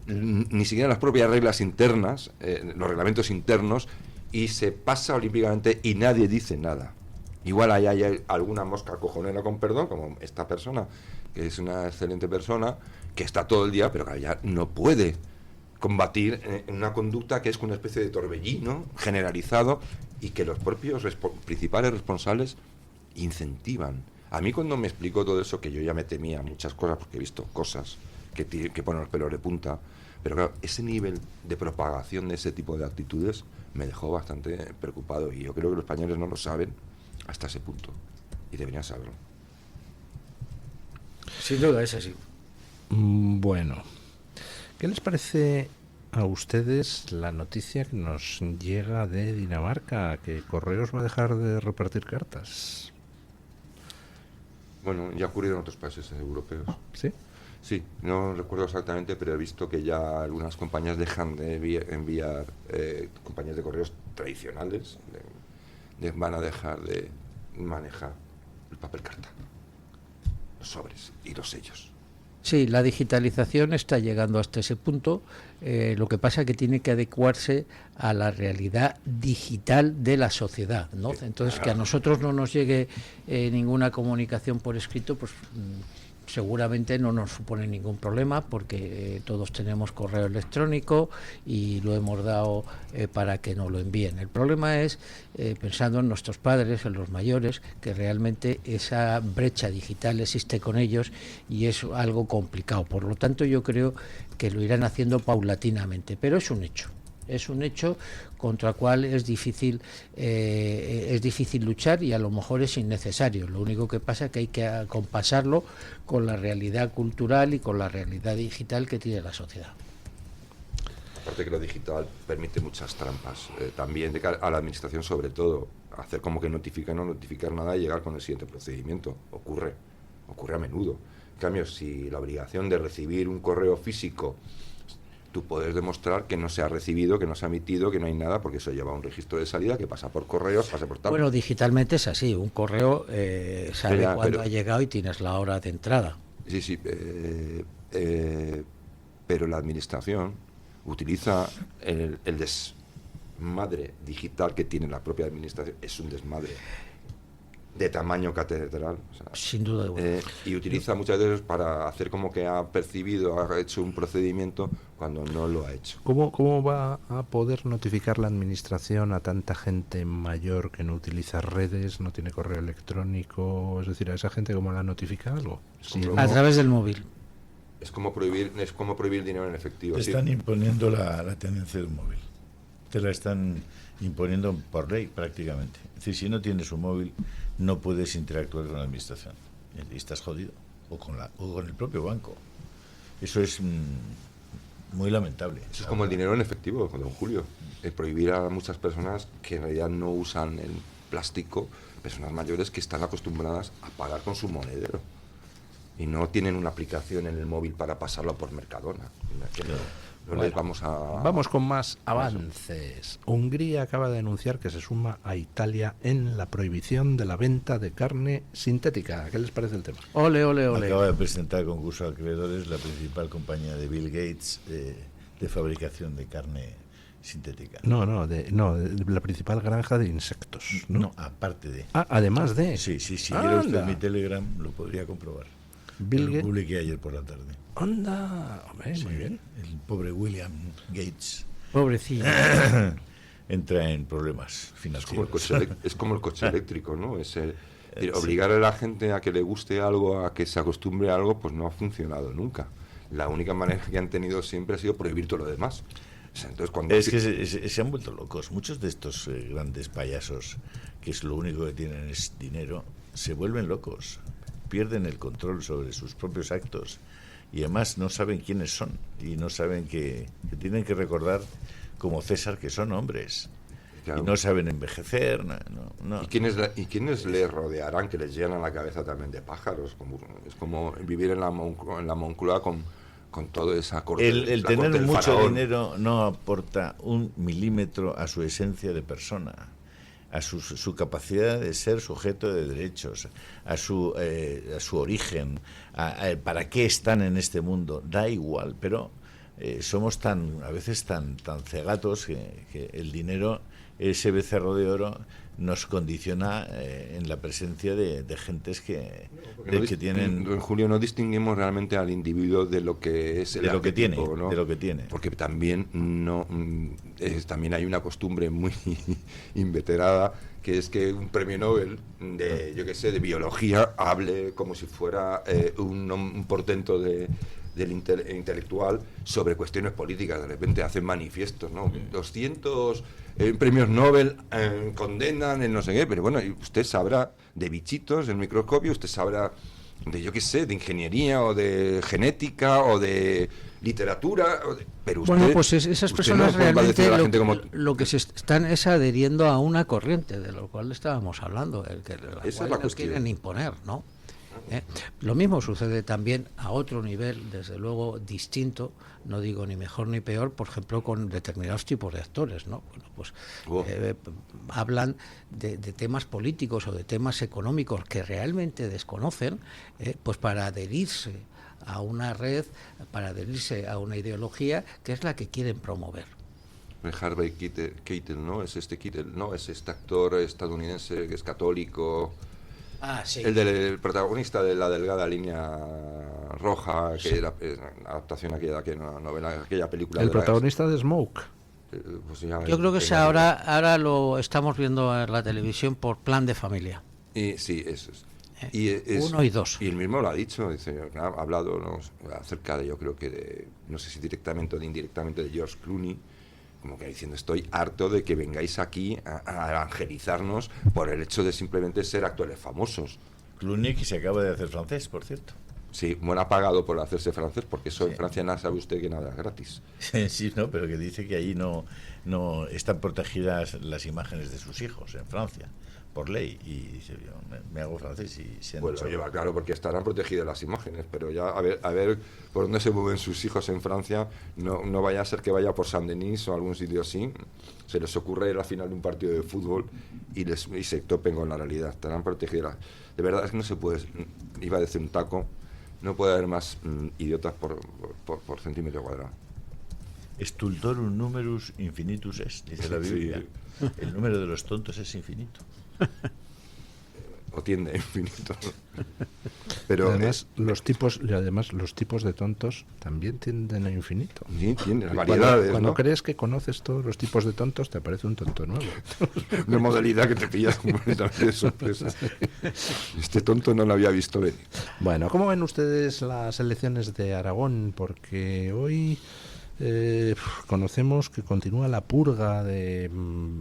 ni siquiera las propias reglas internas, los reglamentos internos, y se pasa olímpicamente y nadie dice nada. Igual hay alguna mosca cojonera, con perdón, como esta persona, que es una excelente persona, que está todo el día, pero que ya no puede combatir en una conducta que es una especie de torbellino generalizado y que los propios principales responsables incentivan. A mí cuando me explicó todo eso, que yo ya me temía muchas cosas, porque he visto cosas que ponen los pelos de punta, pero claro, ese nivel de propagación de ese tipo de actitudes me dejó bastante preocupado, y yo creo que los españoles no lo saben hasta ese punto, y deberían saberlo. Sin duda, es así. Bueno, ¿qué les parece a ustedes la noticia que nos llega de Dinamarca, que Correos va a dejar de repartir cartas? Bueno, ya ocurrió en otros países europeos. ¿Sí? Sí, no recuerdo exactamente, pero he visto que ya algunas compañías dejan de enviar compañías de correos tradicionales, van a dejar de manejar el papel carta, los sobres y los sellos. Sí, la digitalización está llegando hasta ese punto, lo que pasa es que tiene que adecuarse a la realidad digital de la sociedad, ¿no? Entonces, que a nosotros no nos llegue ninguna comunicación por escrito, pues seguramente no nos supone ningún problema porque todos tenemos correo electrónico y lo hemos dado para que nos lo envíen. El problema es, pensando en nuestros padres, en los mayores, que realmente esa brecha digital existe con ellos y es algo complicado. Por lo tanto, yo creo que lo irán haciendo paulatinamente, pero es un hecho. Es un hecho contra el cual es difícil luchar y a lo mejor es innecesario. Lo único que pasa es que hay que acompasarlo con la realidad cultural y con la realidad digital que tiene la sociedad. Aparte que lo digital permite muchas trampas, también de cara a la administración, sobre todo, hacer como que notificar, no notificar nada y llegar con el siguiente procedimiento. Ocurre a menudo. En cambio, si la obligación de recibir un correo físico, tú puedes demostrar que no se ha recibido, que no se ha emitido, que no hay nada, porque eso lleva a un registro de salida que pasa por correos, pasa por tal. Bueno, digitalmente es así, un correo sabe cuándo ha llegado y tienes la hora de entrada. Sí, pero la administración utiliza el desmadre digital que tiene la propia administración, es un desmadre de tamaño catedral, o sea, sin duda alguna. Y utiliza muchas veces para hacer como que ha percibido, ha hecho un procedimiento cuando no lo ha hecho. ¿Cómo va a poder notificar la administración a tanta gente mayor que no utiliza redes, no tiene correo electrónico? Es decir, ¿a esa gente cómo la notifica algo? A través del móvil. Es como prohibir dinero en efectivo. Te están imponiendo la tendencia del móvil. Te la están imponiendo por ley prácticamente. Es decir, si no tienes un móvil, no puedes interactuar con la administración. Y estás jodido. O con el propio banco. Eso es muy lamentable. Eso es como el dinero en efectivo, don Julio. Prohibir a muchas personas que en realidad no usan el plástico, personas mayores que están acostumbradas a pagar con su monedero. Y no tienen una aplicación en el móvil para pasarlo por Mercadona. Vamos con más avances. Hungría acaba de anunciar que se suma a Italia en la prohibición de la venta de carne sintética. ¿Qué les parece el tema? Ole. Acaba de presentar el concurso de acreedores la principal compañía de Bill Gates de fabricación de carne sintética. No, de la principal granja de insectos. No, aparte de. Además de. Sí, quiere usted mi Telegram, lo podría comprobar. Lo publiqué ayer por la tarde. Anda, hombre, muy bien. El pobre William Gates. Pobrecillo. Entra en problemas financieros. Es como el coche eléctrico, ¿no? Obligar a la gente a que le guste algo, a que se acostumbre a algo, pues no ha funcionado nunca. La única manera que han tenido siempre ha sido prohibir todo lo demás. O sea, entonces, que se han vuelto locos. Muchos de estos grandes payasos, que es lo único que tienen es dinero, se vuelven locos. Pierden el control sobre sus propios actos y además no saben quiénes son y no saben que tienen que recordar como César que son hombres. Claro. Y no saben envejecer. No. ¿Y quiénes les rodearán que les llenan la cabeza también de pájaros? Es como vivir en la Moncloa con toda esa corte. El tener mucho dinero no aporta un milímetro a su esencia de persona, a su capacidad de ser sujeto de derechos, a su origen, para qué están en este mundo. Da igual, pero somos a veces tan cegatos que el dinero, ese becerro de oro, nos condiciona en la presencia de gentes que tienen. Don Julio, no distinguimos realmente al individuo de lo que es el arquetipo, ¿no? De lo que tiene. Porque también también hay una costumbre muy inveterada, que es que un premio Nobel de biología hable como si fuera un portento del intelectual sobre cuestiones políticas. De repente hacen manifiestos, ¿no? 200 premios Nobel condenan el no sé qué, pero bueno, usted sabrá de bichitos en microscopio, usted sabrá de ingeniería o de genética o de literatura, pero usted... Bueno, pues esas personas no realmente lo que se están es adheriendo a una corriente, de lo cual estábamos hablando, Esa es la cuestión. Quieren imponer, ¿no? Lo mismo sucede también a otro nivel, desde luego distinto, no digo ni mejor ni peor, por ejemplo, con determinados tipos de actores, ¿no? Bueno, pues hablan de temas políticos o de temas económicos que realmente desconocen, pues para adherirse a una red, para adherirse a una ideología que es la que quieren promover. Harvey Keitel, ¿no? Es este actor estadounidense que es católico, Sí. El protagonista de La delgada línea roja, que era una adaptación a aquella novela, aquella película. El protagonista de Smoke. Pues yo creo que ahora lo estamos viendo en la televisión por Plan de Familia. Y sí, eso es. 1 y 2. Y él mismo lo ha dicho, dice, ha hablado, ¿no?, acerca de, yo creo que no sé si directamente o indirectamente, de George Clooney, como que diciendo, estoy harto de que vengáis aquí a evangelizarnos por el hecho de simplemente ser actores famosos. Clooney, que se acaba de hacer francés, por cierto. Sí, bueno, ha pagado por hacerse francés, porque eso en Francia nada sabe usted que nada es gratis. Sí, no, pero que dice que ahí no están protegidas las imágenes de sus hijos en Francia por ley, y dice, yo me hago francés y se han Bueno, lo lleva claro, porque estarán protegidas las imágenes, pero ya a ver por dónde se mueven sus hijos en Francia. No vaya a ser que vaya por Saint-Denis o algún sitio así, se les ocurre la final de un partido de fútbol y se topen con la realidad. Estarán protegidas. De verdad es que no se puede, iba a decir un taco, no puede haber más idiotas por centímetro cuadrado. Stultorum numerus infinitus est, dice la Biblia. Sí. El número de los tontos es infinito. O tiende a infinito. Pero además los tipos de tontos también tienden a infinito. Sí, tienen variedades. Cuando ¿no? crees que conoces todos los tipos de tontos, te aparece un tonto nuevo. Una modalidad que te pillas completamente de sorpresa. Este tonto no lo había visto venir. Bueno, ¿cómo ven ustedes las elecciones de Aragón? Porque hoy conocemos que continúa la purga de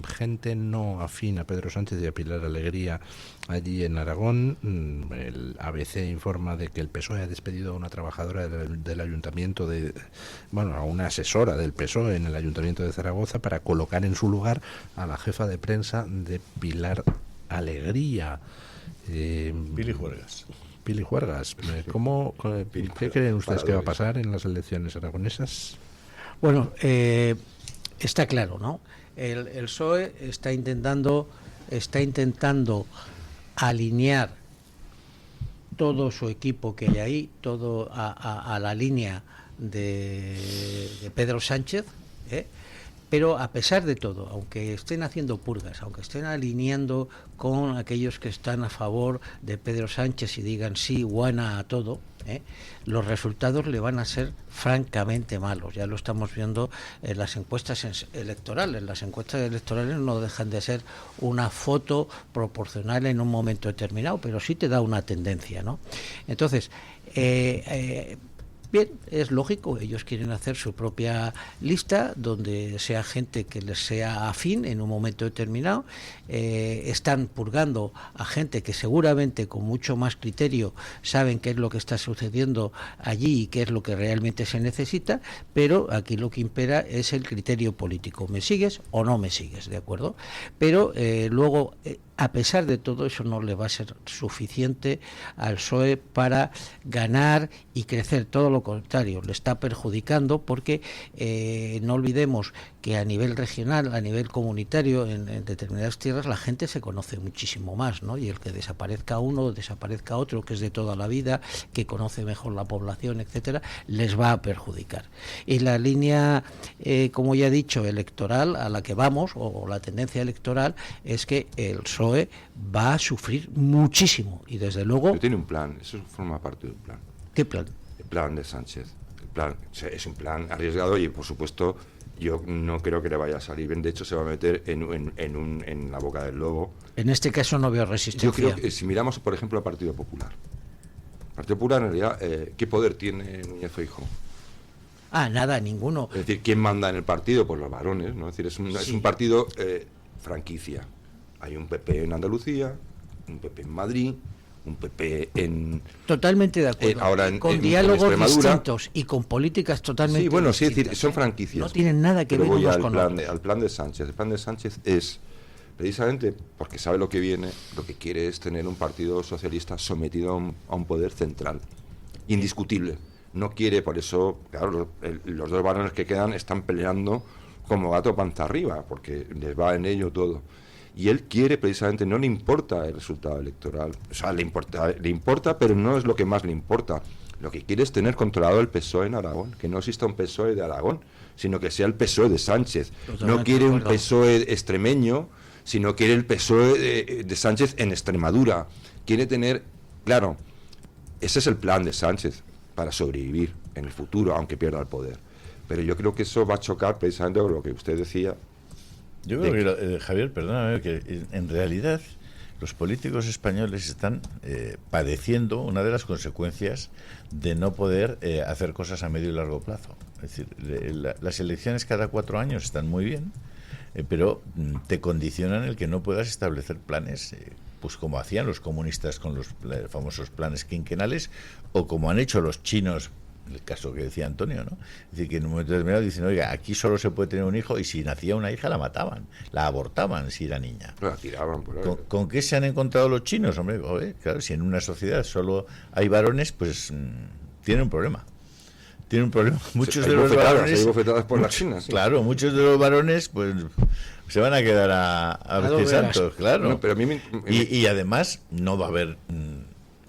gente no afín a Pedro Sánchez y a Pilar Alegría allí en Aragón. El ABC informa de que el PSOE ha despedido a una trabajadora del ayuntamiento a una asesora del PSOE en el ayuntamiento de Zaragoza para colocar en su lugar a la jefa de prensa de Pilar Alegría. Pili Juergas. ¿Qué creen ustedes que va a pasar en las elecciones aragonesas? Bueno, está claro, ¿no? El PSOE está intentando alinear todo su equipo que hay ahí, todo a la línea de Pedro Sánchez, pero a pesar de todo, aunque estén haciendo purgas, aunque estén alineando con aquellos que están a favor de Pedro Sánchez y digan sí, guana a todo, los resultados le van a ser francamente malos. Ya lo estamos viendo en las encuestas electorales. Las encuestas electorales no dejan de ser una foto proporcional en un momento determinado, pero sí te da una tendencia, ¿no? Entonces, bien, es lógico, ellos quieren hacer su propia lista donde sea gente que les sea afín en un momento determinado. Están purgando a gente que seguramente con mucho más criterio saben qué es lo que está sucediendo allí y qué es lo que realmente se necesita, pero aquí lo que impera es el criterio político. ¿Me sigues o no me sigues? ¿De acuerdo? Pero luego, a pesar de todo, eso no le va a ser suficiente al PSOE para ganar y crecer. Todo lo contrario, le está perjudicando porque no olvidemos que a nivel regional, a nivel comunitario, en determinadas tierras la gente se conoce muchísimo más, ¿no? Y el que desaparezca uno, desaparezca otro, que es de toda la vida, que conoce mejor la población, etcétera, les va a perjudicar. Y la línea, como ya he dicho, electoral a la que vamos, o la tendencia electoral, es que el PSOE va a sufrir muchísimo y desde luego... Pero tiene un plan, eso forma parte de un plan. ¿Qué plan? El plan de Sánchez. El plan es un plan arriesgado y, por supuesto, yo no creo que le vaya a salir bien. De hecho, se va a meter en la boca del lobo. En este caso no veo resistencia. Yo creo que si miramos, por ejemplo, al Partido Popular. El Partido Popular, en realidad, ¿qué poder tiene Núñez Feijóo? Nada, ninguno. Es decir, ¿quién manda en el partido? Pues los varones, ¿no? Es decir, es un partido franquicia. Hay un PP en Andalucía, un PP en Madrid, un PP en... Totalmente de acuerdo. Ahora con diálogos distintos y con políticas totalmente distintas. Sí, es decir, son franquicias. No tienen nada que ver unos con otros. Al plan de Sánchez. El plan de Sánchez es, precisamente porque sabe lo que viene, lo que quiere es tener un partido socialista sometido a un poder central, indiscutible. No quiere, por eso, claro, los dos varones que quedan están peleando como gato panza arriba, porque les va en ello todo. Y él quiere, precisamente, no le importa el resultado electoral. O sea, le importa, pero no es lo que más le importa. Lo que quiere es tener controlado el PSOE en Aragón, que no exista un PSOE de Aragón, sino que sea el PSOE de Sánchez. No quiere un PSOE extremeño, sino quiere el PSOE de Sánchez en Extremadura. Quiere tener, claro, ese es el plan de Sánchez para sobrevivir en el futuro, aunque pierda el poder. Pero yo creo que eso va a chocar precisamente con lo que usted decía. Yo creo que, Javier, perdóname, que en realidad los políticos españoles están padeciendo una de las consecuencias de no poder hacer cosas a medio y largo plazo. Es decir, las elecciones cada 4 años están muy bien, pero te condicionan el que no puedas establecer planes, pues como hacían los comunistas con los famosos planes quinquenales, o como han hecho los chinos, el caso que decía Antonio, ¿no? Es decir, que en un momento determinado dicen, oiga, aquí solo se puede tener un hijo, y si nacía una hija la mataban, la abortaban si era niña. La tiraban por ahí. ¿Con qué se han encontrado los chinos? Hombre, claro, si en una sociedad solo hay varones, pues tienen un problema. Tienen un problema. Muchos de los varones... Hay bofetadas por las chinas. Sí. Claro, muchos de los varones, pues se van a quedar a veces santos, claro. No, pero a mí y además no va a haber...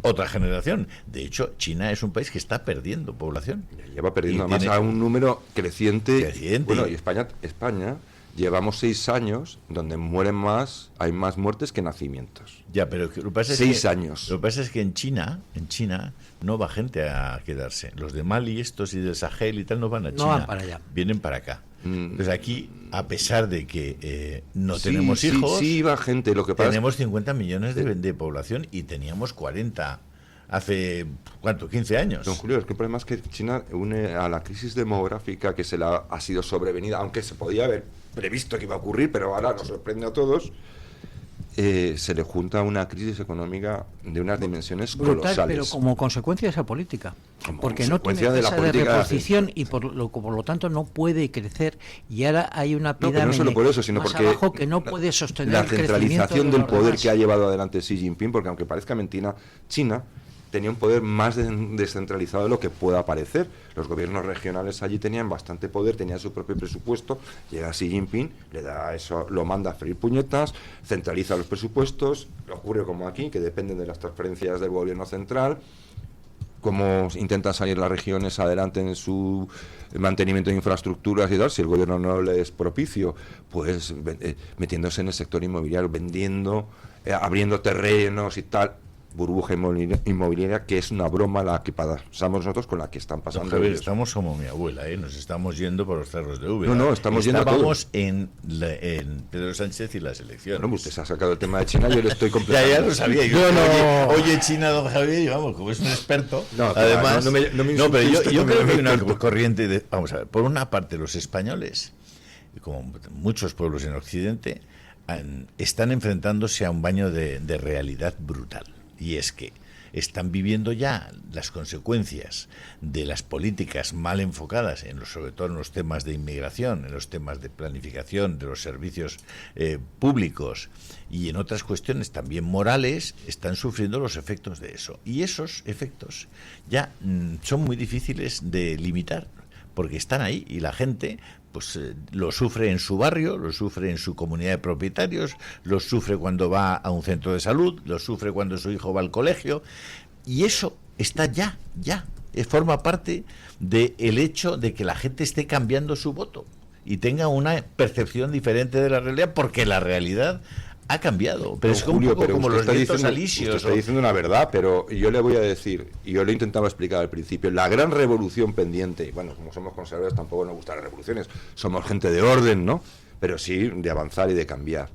otra generación. De hecho, China es un país que está perdiendo población. Lleva perdiendo además a un número creciente. Bueno, y España llevamos 6 años donde mueren más, hay más muertes que nacimientos. Ya, pero lo que pasa es 6 años. Lo que pasa es que en China no va gente a quedarse. Los de Mali, estos y del Sahel y tal, no van a China. No van para allá. Vienen para acá. Entonces aquí, a pesar de que no tenemos hijos, sí va gente. Lo que pasa tenemos 50 millones de población y teníamos 40 hace, ¿cuánto? 15 años. Don Julio, es que el problema es que China une a la crisis demográfica que se la ha sido sobrevenida, aunque se podía haber previsto que iba a ocurrir, pero ahora nos sorprende a todos. Se le junta una crisis económica de unas dimensiones brutal, colosales. pero como consecuencia de esa política. Como porque no tiene tasa de reposición y por lo tanto no puede crecer, y ahora hay una pirámide no solo por eso, sino más porque abajo que no puede sostener la el centralización del poder demás. que ha llevado adelante Xi Jinping, porque aunque parezca mentira, China tenía un poder más descentralizado de lo que pueda parecer. Los gobiernos regionales allí tenían bastante poder, tenían su propio presupuesto. Llega Xi Jinping, le da eso, lo manda a freír puñetas, centraliza los presupuestos. Ocurre como aquí, que dependen de las transferencias del gobierno central. Cómo intentan salir las regiones adelante en su mantenimiento de infraestructuras y tal, si el gobierno no les es propicio, pues metiéndose en el sector inmobiliario, vendiendo, abriendo terrenos y tal. Burbuja inmobiliaria, que es una broma la que pasamos nosotros con la que están pasando. Javier, estamos como mi abuela, nos estamos yendo por los cerros de Úbeda. No, estamos yendo Estábamos en Pedro Sánchez y las elecciones. Bueno, usted se ha sacado el tema de China, yo le estoy completamente... ya lo sabía. Yo no... Oye, China, don Javier, y vamos, como es un experto. Además, pero yo creo que hay una corriente de... Vamos a ver, por una parte, los españoles, como muchos pueblos en Occidente, están enfrentándose a un baño de realidad brutal. Y es que están viviendo ya las consecuencias de las políticas mal enfocadas, sobre todo en los temas de inmigración, en los temas de planificación de los servicios públicos y en otras cuestiones también morales, están sufriendo los efectos de eso. Y esos efectos ya son muy difíciles de limitar, porque están ahí y la gente pues lo sufre en su barrio, lo sufre en su comunidad de propietarios, lo sufre cuando va a un centro de salud, lo sufre cuando su hijo va al colegio, y eso está ya, forma parte del hecho de que la gente esté cambiando su voto y tenga una percepción diferente de la realidad, porque la realidad ha cambiado, pero es Julio, un poco pero como los vientos usted alisios. Está diciendo una verdad, pero yo le voy a decir, y yo lo intentaba explicar al principio, la gran revolución pendiente, bueno, como somos conservadores tampoco nos gustan las revoluciones, somos gente de orden, ¿no? Pero sí de avanzar y de cambiar.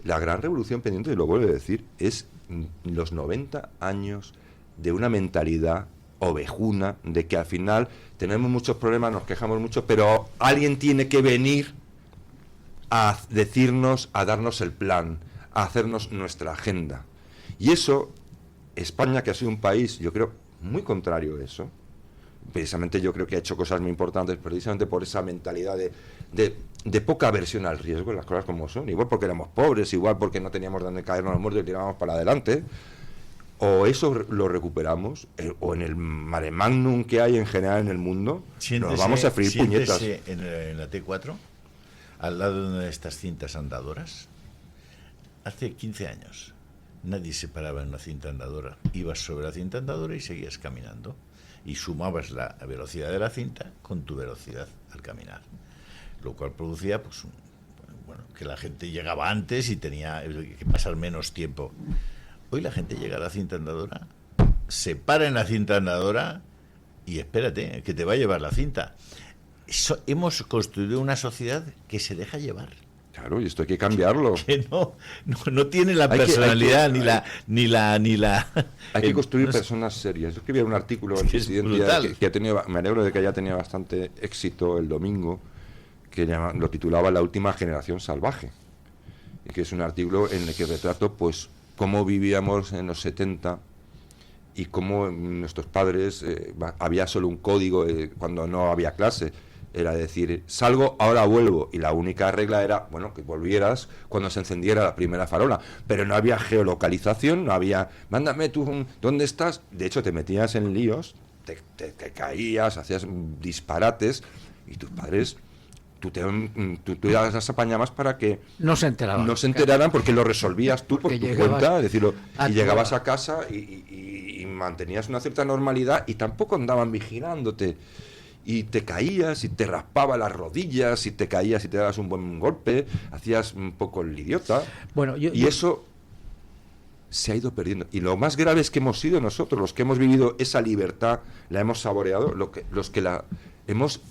La gran revolución pendiente, y lo vuelvo a decir, es los 90 años de una mentalidad ovejuna, de que al final tenemos muchos problemas, nos quejamos mucho, pero alguien tiene que venir a decirnos, a darnos el plan, a hacernos nuestra agenda. Y eso, España, que ha sido un país, yo creo, muy contrario a eso, precisamente yo creo que ha hecho cosas muy importantes, precisamente por esa mentalidad de poca aversión al riesgo, las cosas como son, igual porque éramos pobres, igual porque no teníamos donde caernos los muertos y tirábamos para adelante, o eso lo recuperamos, o en el mare magnum que hay en general en el mundo, nos vamos a freír puñetas. En la T4, al lado de una de estas cintas andadoras, hace 15 años nadie se paraba en una cinta andadora, ibas sobre la cinta andadora y seguías caminando y sumabas la velocidad de la cinta con tu velocidad al caminar, lo cual producía pues que la gente llegaba antes y tenía que pasar menos tiempo. Hoy la gente llega a la cinta andadora, se para en la cinta andadora y espérate, que te va a llevar la cinta. Hemos construido una sociedad que se deja llevar. Claro, y esto hay que cambiarlo. Que no tiene la personalidad ni la Hay que construir personas serias. Yo escribí un artículo en Disidencia que ha tenido, me alegro de que haya tenido bastante éxito el domingo, que lo titulaba La última generación salvaje, y que es un artículo en el que retrato pues cómo vivíamos en los 70 y cómo nuestros padres había solo un código cuando no había clase. Era decir, salgo, ahora vuelvo, y la única regla era, bueno, que volvieras cuando se encendiera la primera farola, pero no había geolocalización, no había, mándame tú, ¿dónde estás? De hecho, te metías en líos, te caías, hacías disparates, y tus padres, tú las apañabas para que no se enteraran, porque lo resolvías tú por tu cuenta, decirlo, y llegabas a casa y mantenías una cierta normalidad, y tampoco andaban vigilándote. Y te caías y te raspaba las rodillas, y te caías y te dabas un buen golpe, hacías un poco el idiota. Bueno, eso se ha ido perdiendo. Y lo más grave es que hemos sido nosotros, los que hemos vivido esa libertad, la hemos saboreado, los que la hemos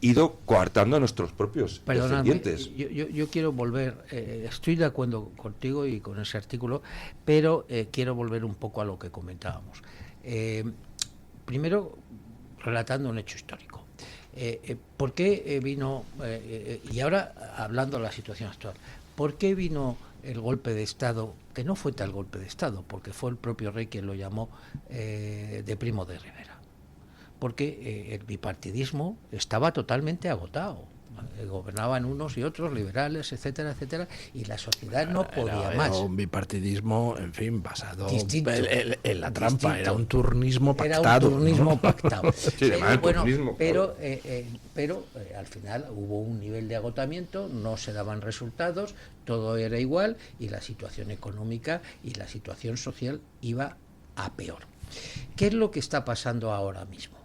ido coartando a nuestros propios descendientes. Yo quiero volver, estoy de acuerdo contigo y con ese artículo, pero quiero volver un poco a lo que comentábamos. Primero, relatando un hecho histórico. ¿Por qué vino, y ahora hablando de la situación actual, por qué vino el golpe de Estado, que no fue tal golpe de Estado, porque fue el propio rey quien lo llamó de Primo de Rivera? Porque el bipartidismo estaba totalmente agotado. Gobernaban unos y otros, liberales, etcétera, etcétera, y la sociedad no podía más. Era un bipartidismo, en fin, basado en la trampa, distinto. Era un turnismo pactado. Sí, bueno, turnismo, pero al final hubo un nivel de agotamiento, no se daban resultados, todo era igual, y la situación económica y la situación social iba a peor. ¿Qué es lo que está pasando ahora mismo?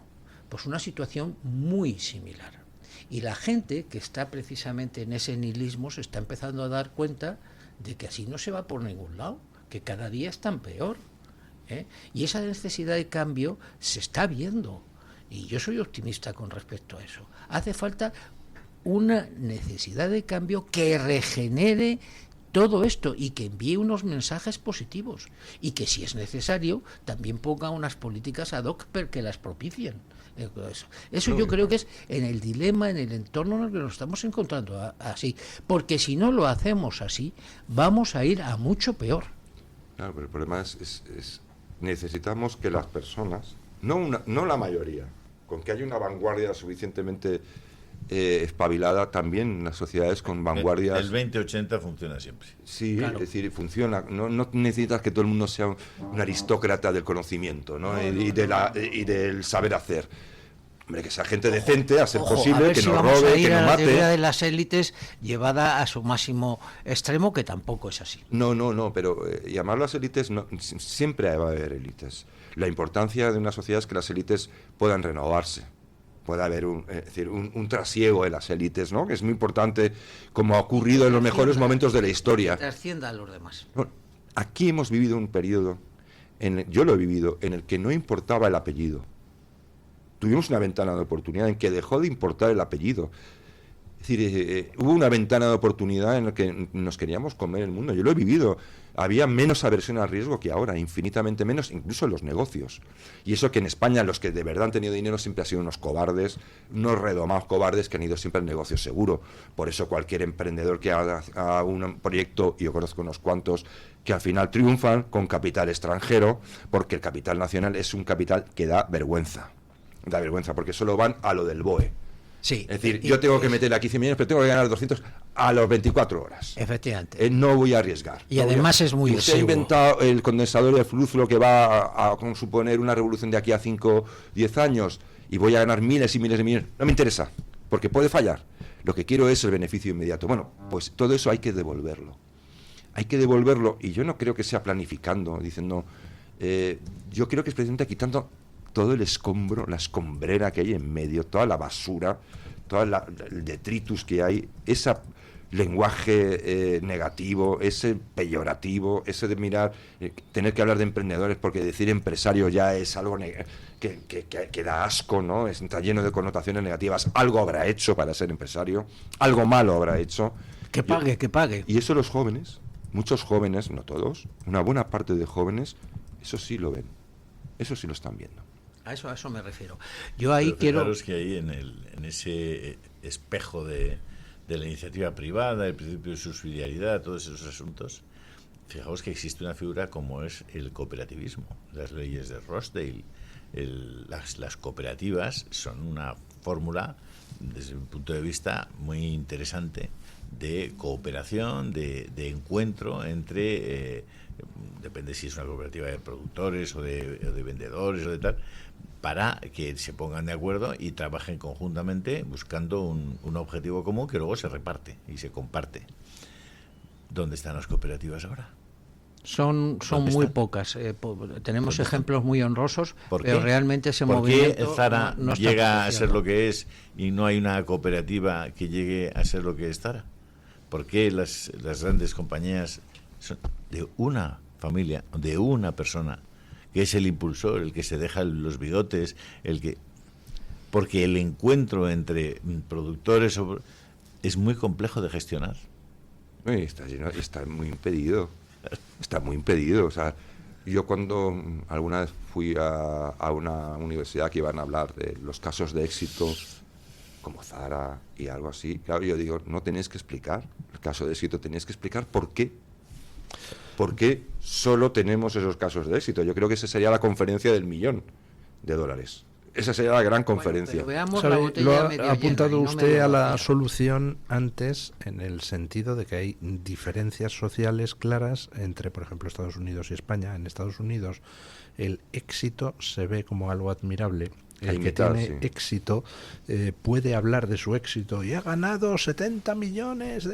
Pues una situación muy similar. Y la gente que está precisamente en ese nihilismo se está empezando a dar cuenta de que así no se va por ningún lado, que cada día están peor, ¿eh? Y esa necesidad de cambio se está viendo. Y yo soy optimista con respecto a eso. Hace falta una necesidad de cambio que regenere todo esto y que envíe unos mensajes positivos. Y que si es necesario, también ponga unas políticas ad hoc que las propicien. Eso yo creo que es en el dilema, en el entorno en el que nos estamos encontrando así, porque si no lo hacemos así, vamos a ir a mucho peor. Claro, pero el problema es necesitamos que las personas, no la mayoría, con que haya una vanguardia suficientemente espabilada, también las sociedades con vanguardias. El 20-80 funciona siempre. Sí, claro. Es decir, funciona. No necesitas que todo el mundo sea un aristócrata del conocimiento, ¿no? Y del saber hacer. Hombre, que sea gente decente, a ser posible, que no robe, que no mate. La teoría de las élites llevada a su máximo extremo, que tampoco es así. No, pero llamar las élites, siempre va a haber élites. La importancia de una sociedad es que las élites puedan renovarse. Puede haber un trasiego en las élites, ¿no? Que es muy importante, como ha ocurrido en los mejores momentos de la historia. Que trascienda a los demás. Bueno, aquí hemos vivido un periodo, yo lo he vivido, en el que no importaba el apellido. Tuvimos una ventana de oportunidad en que dejó de importar el apellido. Es decir, hubo una ventana de oportunidad en la que nos queríamos comer el mundo. Yo lo he vivido. Había menos aversión al riesgo que ahora, infinitamente menos, incluso en los negocios. Y eso que en España los que de verdad han tenido dinero siempre han sido unos cobardes, unos redomados cobardes que han ido siempre al negocio seguro. Por eso cualquier emprendedor que haga un proyecto, y yo conozco unos cuantos, que al final triunfan con capital extranjero, porque el capital nacional es un capital que da vergüenza. Da vergüenza, porque solo van a lo del BOE. Sí, es decir, yo tengo que meterle aquí 100 millones, pero tengo que ganar 200 a las 24 horas. Efectivamente. No voy a arriesgar. Y además es muy Usted ha inventado el condensador de flujo que va a suponer una revolución de aquí a 5, 10 años y voy a ganar miles y miles de millones. No me interesa, porque puede fallar. Lo que quiero es el beneficio inmediato. Bueno, pues todo eso hay que devolverlo. Hay que devolverlo, y yo no creo que sea planificando, diciendo... yo creo que es precisamente quitando todo el escombro, la escombrera que hay en medio, toda la basura, todo el detritus que hay, lenguaje negativo, ese peyorativo, ese de mirar, tener que hablar de emprendedores porque decir empresario ya es algo que da asco, ¿no? Está lleno de connotaciones negativas. Algo habrá hecho para ser empresario, algo malo habrá hecho. Que pague. Y eso los jóvenes, muchos jóvenes, no todos, una buena parte de jóvenes, eso sí lo ven, eso sí lo están viendo. A eso me refiero. Yo ahí quiero... Fijaros que ahí en ese espejo de la iniciativa privada, el principio de subsidiariedad, todos esos asuntos, fijaos que existe una figura como es el cooperativismo. Las leyes de Rochdale, las cooperativas son una fórmula, desde mi punto de vista, muy interesante de cooperación, de encuentro entre, depende si es una cooperativa de productores o de vendedores o de tal, para que se pongan de acuerdo y trabajen conjuntamente buscando un objetivo común que luego se reparte y se comparte. ¿Dónde están las cooperativas ahora? Son muy pocas. Tenemos ejemplos muy honrosos, pero realmente ese movimiento... ¿Por qué Zara no llega a ser lo que es y no hay una cooperativa que llegue a ser lo que es Zara? ¿Por qué las grandes compañías son de una familia, de una persona, que es el impulsor, el que se deja los bigotes, porque el encuentro entre productores es muy complejo de gestionar? Está muy impedido. Está muy impedido. O sea, yo cuando alguna vez fui a una universidad que iban a hablar de los casos de éxito como Zara y algo así, claro, yo digo, no tenéis que explicar el caso de éxito, tenéis que explicar por qué. ¿Por qué solo tenemos esos casos de éxito? Yo creo que esa sería la conferencia del $1.000.000. Esa sería la gran conferencia. Lo ha apuntado usted a la solución antes, en el sentido de que hay diferencias sociales claras entre, por ejemplo, Estados Unidos y España. En Estados Unidos el éxito se ve como algo admirable. El que tiene éxito puede hablar de su éxito y ha ganado $70 millones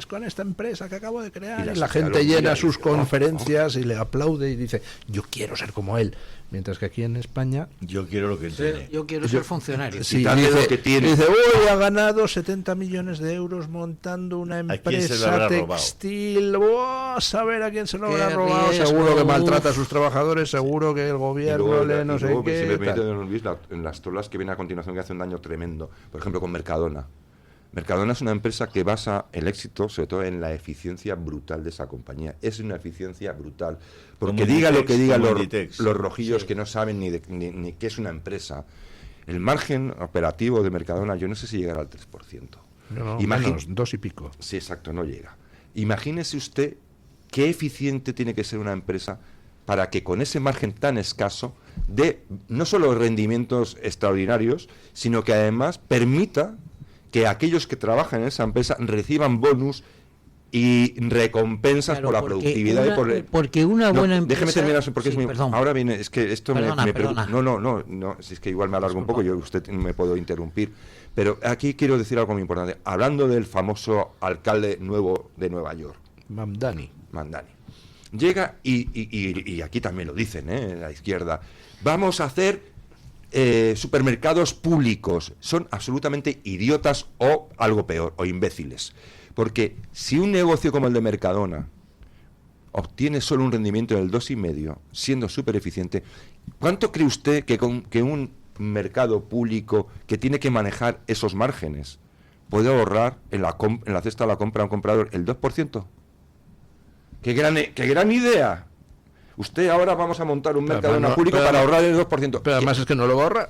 con esta empresa que acabo de crear, y la gente llena sus conferencias y le aplaude y dice, yo quiero ser como él. Mientras que aquí en España, yo quiero lo que él tiene. Yo quiero ser funcionario. Sí, dice, uy, ha ganado $70 millones montando una empresa textil. A saber a quién se lo habrá robado. Seguro que maltrata a sus trabajadores, seguro que el gobierno no sé qué. Si me permite, don Luis, en las trolas que viene a continuación, que hace un daño tremendo, por ejemplo con Mercadona. Mercadona es una empresa que basa el éxito sobre todo en la eficiencia brutal de esa compañía. Es una eficiencia brutal. Porque diga lo que digan los rojillos, sí, que no saben ni qué es una empresa, el margen operativo de Mercadona yo no sé si llegará al 3%. No, menos, 2 y pico. Sí, exacto, no llega. Imagínese usted qué eficiente tiene que ser una empresa para que con ese margen tan escaso dé no solo rendimientos extraordinarios, sino que además permita que aquellos que trabajan en esa empresa reciban bonus y recompensas por la productividad porque una buena empresa... Déjeme terminar, porque ahora viene, es que esto me preocupa. No, si es que igual me alargo un poco, usted me puedo interrumpir, pero aquí quiero decir algo muy importante. Hablando del famoso alcalde nuevo de Nueva York, Mamdani. Llega y aquí también lo dicen, en la izquierda, vamos a hacer supermercados públicos. Son absolutamente idiotas o algo peor, o imbéciles. Porque si un negocio como el de Mercadona obtiene solo un rendimiento del 2,5, siendo súper eficiente, ¿cuánto cree usted que un mercado público que tiene que manejar esos márgenes puede ahorrar en la cesta de la compra a un comprador el 2%? ¡Qué gran idea! Usted ahora vamos a montar un Mercadona público para ahorrar el 2%. Pero además es que no lo va a ahorrar.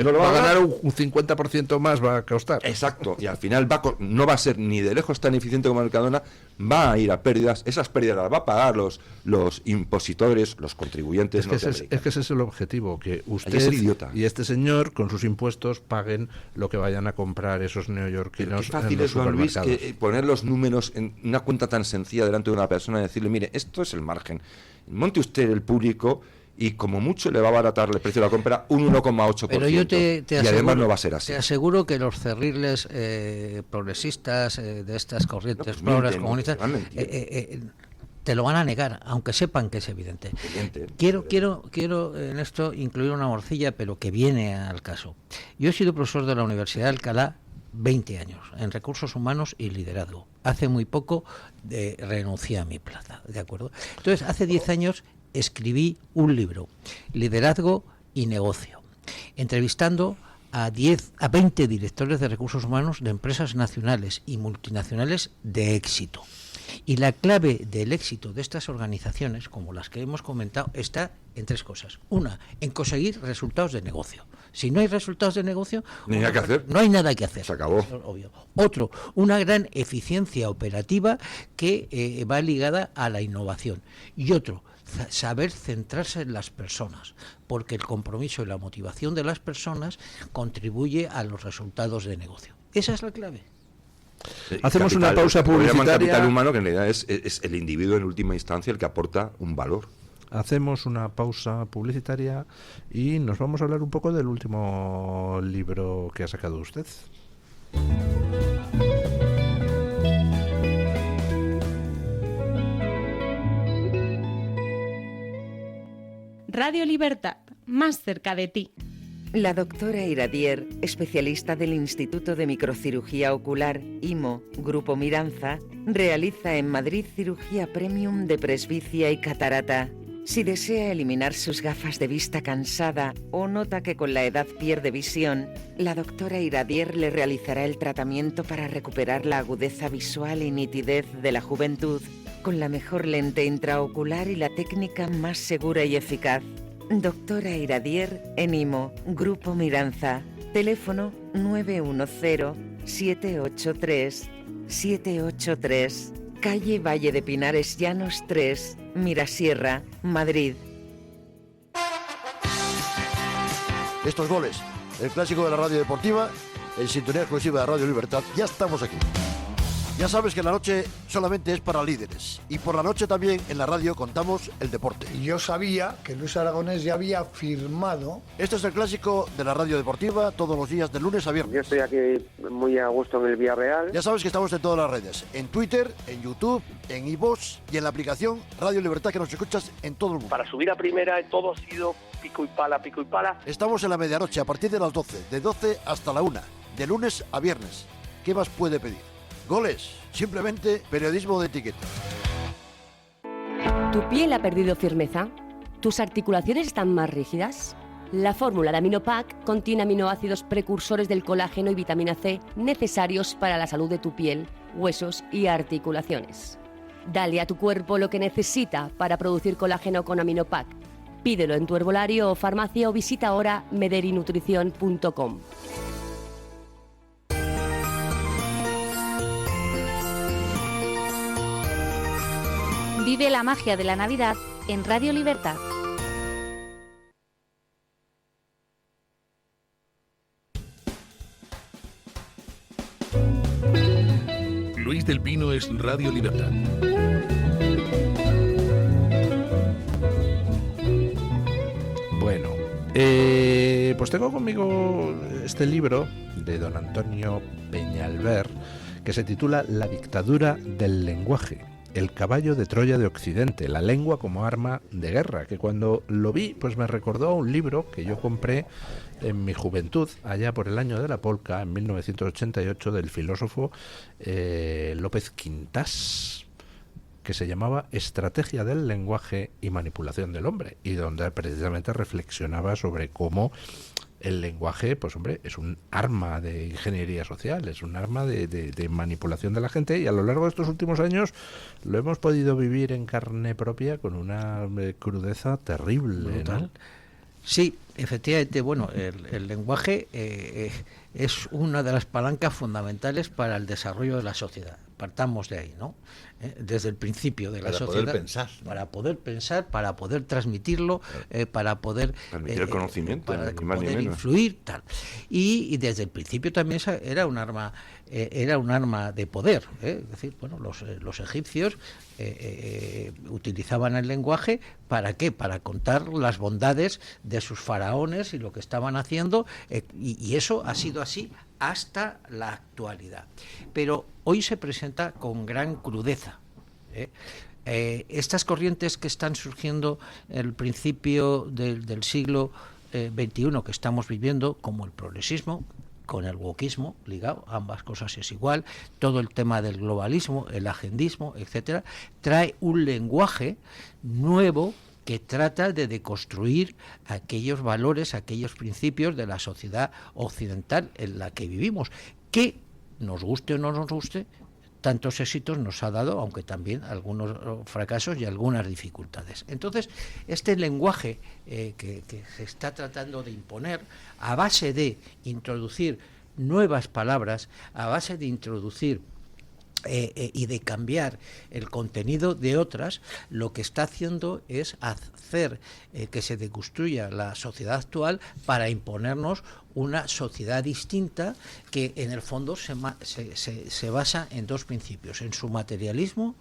No lo va a ganar, un 50% más va a costar. Exacto, y al final no va a ser ni de lejos tan eficiente como Mercadona, va a ir a pérdidas. Esas pérdidas las va a pagar los impositores, los contribuyentes. Es que ese es el objetivo, que usted y este señor con sus impuestos paguen lo que vayan a comprar esos neoyorquinos. Qué fácil es, Juan Luis, poner los números en una cuenta tan sencilla delante de una persona y decirle, mire, esto es el margen. Monte usted el público y como mucho le va a abaratar el precio de la compra un 1,8%. Pero yo te y aseguro, además no va a ser así. Te aseguro que los cerriles progresistas de estas corrientes comunistas te lo van a negar, aunque sepan que es evidente. Quiero en esto incluir una morcilla, pero que viene al caso. Yo he sido profesor de la Universidad de Alcalá 20 años en recursos humanos y liderazgo. Hace muy poco renuncié a mi plaza, ¿de acuerdo? Entonces, hace 10 años escribí un libro, Liderazgo y Negocio, entrevistando a 20 directores de recursos humanos de empresas nacionales y multinacionales de éxito. Y la clave del éxito de estas organizaciones, como las que hemos comentado, está en 3 cosas. Una, en conseguir resultados de negocio. Si no hay resultados de negocio, no hay nada que hacer. Se acabó. Obvio. Otro, una gran eficiencia operativa que va ligada a la innovación. Y otro, saber centrarse en las personas, porque el compromiso y la motivación de las personas contribuye a los resultados de negocio. Esa es la clave. Hacemos una pausa publicitaria. Capital humano, que en realidad es el individuo en última instancia el que aporta un valor. Hacemos una pausa publicitaria y nos vamos a hablar un poco del último libro que ha sacado usted. Radio Libertad, más cerca de ti. La doctora Iradier, especialista del Instituto de Microcirugía Ocular, IMO, Grupo Miranza, realiza en Madrid cirugía premium de presbicia y catarata. Si desea eliminar sus gafas de vista cansada o nota que con la edad pierde visión, la doctora Iradier le realizará el tratamiento para recuperar la agudeza visual y nitidez de la juventud, con la mejor lente intraocular y la técnica más segura y eficaz. Doctora Iradier en IMO, Grupo Miranza. Teléfono 910-783-783. Calle Valle de Pinares Llanos 3, Mirasierra, Madrid. Estos goles, el clásico de la radio deportiva, en sintonía exclusiva de Radio Libertad. Ya estamos aquí. Ya sabes que la noche solamente es para líderes. Y por la noche también en la radio contamos el deporte. Y yo sabía que Luis Aragonés ya había firmado. Este es el clásico de la radio deportiva todos los días de lunes a viernes. Yo estoy aquí muy a gusto en el Villarreal. Ya sabes que estamos en todas las redes. En Twitter, en YouTube, en iVoox y en la aplicación Radio Libertad, que nos escuchas en todo el mundo. Para subir a primera todo ha sido pico y pala, pico y pala. Estamos en la medianoche a partir de las 12. De 12 hasta la 1. De lunes a viernes. ¿Qué más puede pedir? Goles, simplemente periodismo de etiqueta. ¿Tu piel ha perdido firmeza? ¿Tus articulaciones están más rígidas? La fórmula de Aminopac contiene aminoácidos precursores del colágeno y vitamina C necesarios para la salud de tu piel, huesos y articulaciones. Dale a tu cuerpo lo que necesita para producir colágeno con Aminopac. Pídelo en tu herbolario o farmacia o visita ahora mederinutrición.com. Vive la magia de la Navidad en Radio Libertad. Luis del Pino es Radio Libertad. Bueno, pues tengo conmigo este libro de don Antonio Peñalver que se titula La dictadura del lenguaje. El caballo de Troya de Occidente, la lengua como arma de guerra, que cuando lo vi pues me recordó a un libro que yo compré en mi juventud, allá por el año de la polca, en 1988, del filósofo López Quintás, que se llamaba Estrategia del lenguaje y manipulación del hombre, y donde precisamente reflexionaba sobre cómo el lenguaje, pues hombre, es un arma de ingeniería social, es un arma de manipulación de la gente, y a lo largo de estos últimos años lo hemos podido vivir en carne propia con una crudeza terrible, ¿no? Sí, efectivamente, bueno, el lenguaje es una de las palancas fundamentales para el desarrollo de la sociedad. Partamos de ahí, ¿no? Desde el principio de la sociedad. Para poder pensar, para poder transmitirlo, para poder transmitir el conocimiento, para ni más ni poder menos. Influir, tal. Y desde el principio también era un arma de poder, es decir, bueno, los egipcios utilizaban el lenguaje ¿para qué? Para contar las bondades de sus faraones y lo que estaban haciendo, y eso ha sido así hasta la actualidad. Pero hoy se presenta con gran crudeza. Estas corrientes que están surgiendo al principio del siglo XXI que estamos viviendo, como el progresismo, con el wokismo ligado, ambas cosas es igual, todo el tema del globalismo, el agendismo, etcétera, trae un lenguaje nuevo que trata de deconstruir aquellos valores, aquellos principios de la sociedad occidental en la que vivimos, que nos guste o no nos guste, tantos éxitos nos ha dado, aunque también algunos fracasos y algunas dificultades. Entonces, este lenguaje que se está tratando de imponer, a base de introducir nuevas palabras, a base de introducir y de cambiar el contenido de otras, lo que está haciendo es hacer que se deconstruya la sociedad actual para imponernos una sociedad distinta que en el fondo se basa en dos principios, en su materialismo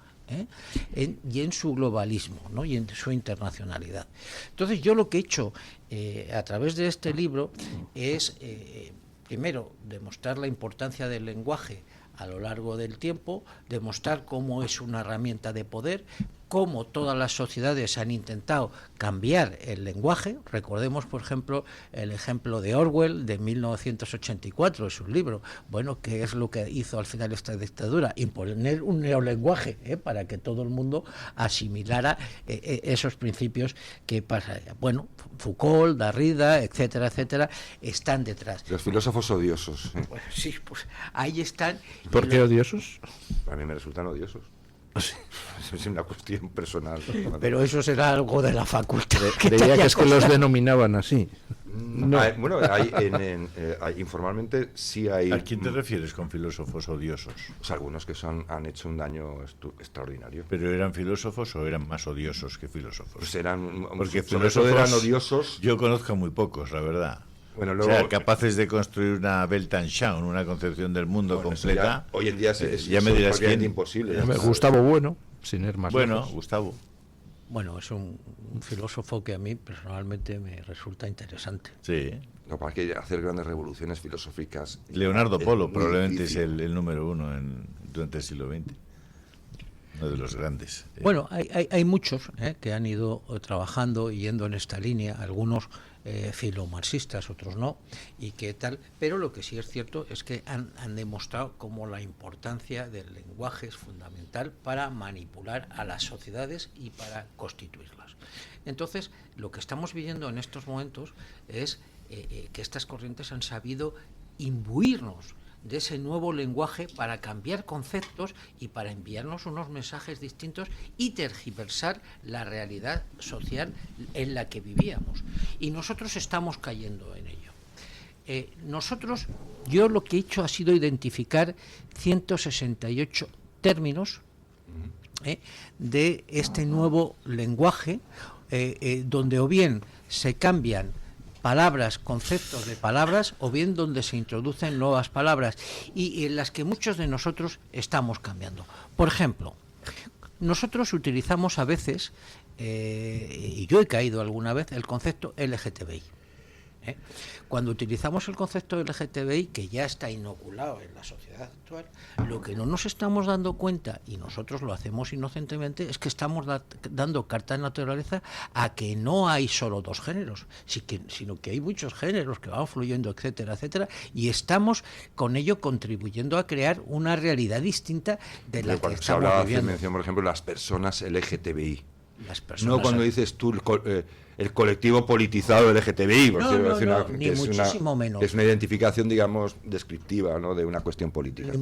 y en su globalismo, ¿no? Y en su internacionalidad. Entonces yo lo que he hecho a través de este libro es primero demostrar la importancia del lenguaje a lo largo del tiempo, demostrar cómo es una herramienta de poder, cómo todas las sociedades han intentado cambiar el lenguaje. Recordemos, por ejemplo, el ejemplo de Orwell de 1984, es un libro. Bueno, ¿qué es lo que hizo al final esta dictadura? Imponer un neolenguaje para que todo el mundo asimilara esos principios que pasa. Bueno, Foucault, Derrida, etcétera, etcétera, están detrás. Los filósofos odiosos. Bueno, sí, pues ahí están. ¿Por qué odiosos? A mí me resultan odiosos. Es una cuestión personal. Pero eso será algo de la facultad. Creía que es que los denominaban así. No. Bueno, informalmente sí hay... ¿A quién te refieres con filósofos odiosos? Pues algunos que han hecho un daño extraordinario. ¿Pero eran filósofos o eran más odiosos que filósofos? Pues eran... Porque sobre todo eran odiosos. Yo conozco muy pocos, la verdad. Bueno, luego, o sea, capaces de construir una Weltanschauung, una concepción del mundo completa. Ya, hoy en día ya me dirás quién. Imposible. Gustavo Bueno, sin ir más lejos. Gustavo. Bueno, es un filósofo que a mí personalmente me resulta interesante. Sí. No, para que hacer grandes revoluciones filosóficas. Leonardo Polo probablemente es el número uno durante el siglo XX. Uno de los grandes. Bueno, hay muchos que han ido trabajando y yendo en esta línea, algunos filomarxistas, otros no, y qué tal, pero lo que sí es cierto es que han demostrado cómo la importancia del lenguaje es fundamental para manipular a las sociedades y para constituirlas. Entonces, lo que estamos viviendo en estos momentos es que estas corrientes han sabido imbuirnos de ese nuevo lenguaje para cambiar conceptos y para enviarnos unos mensajes distintos y tergiversar la realidad social en la que vivíamos. Y nosotros estamos cayendo en ello. Yo lo que he hecho ha sido identificar 168 términos de este nuevo lenguaje, donde o bien se cambian palabras, conceptos de palabras, o bien donde se introducen nuevas palabras y en las que muchos de nosotros estamos cambiando. Por ejemplo, nosotros utilizamos a veces, y yo he caído alguna vez, el concepto LGTBI. Cuando utilizamos el concepto LGTBI, que ya está inoculado en la sociedad actual, lo que no nos estamos dando cuenta, y nosotros lo hacemos inocentemente, es que estamos dando carta de naturaleza a que no hay solo dos géneros, sino que hay muchos géneros que van fluyendo, etcétera, etcétera, y estamos con ello contribuyendo a crear una realidad distinta de la que estamos viviendo. Mención, por ejemplo, las personas LGTBI. No cuando dices tú el colectivo politizado LGTBI, ni muchísimo menos. Es una identificación, digamos, descriptiva, ¿no?, de una cuestión política.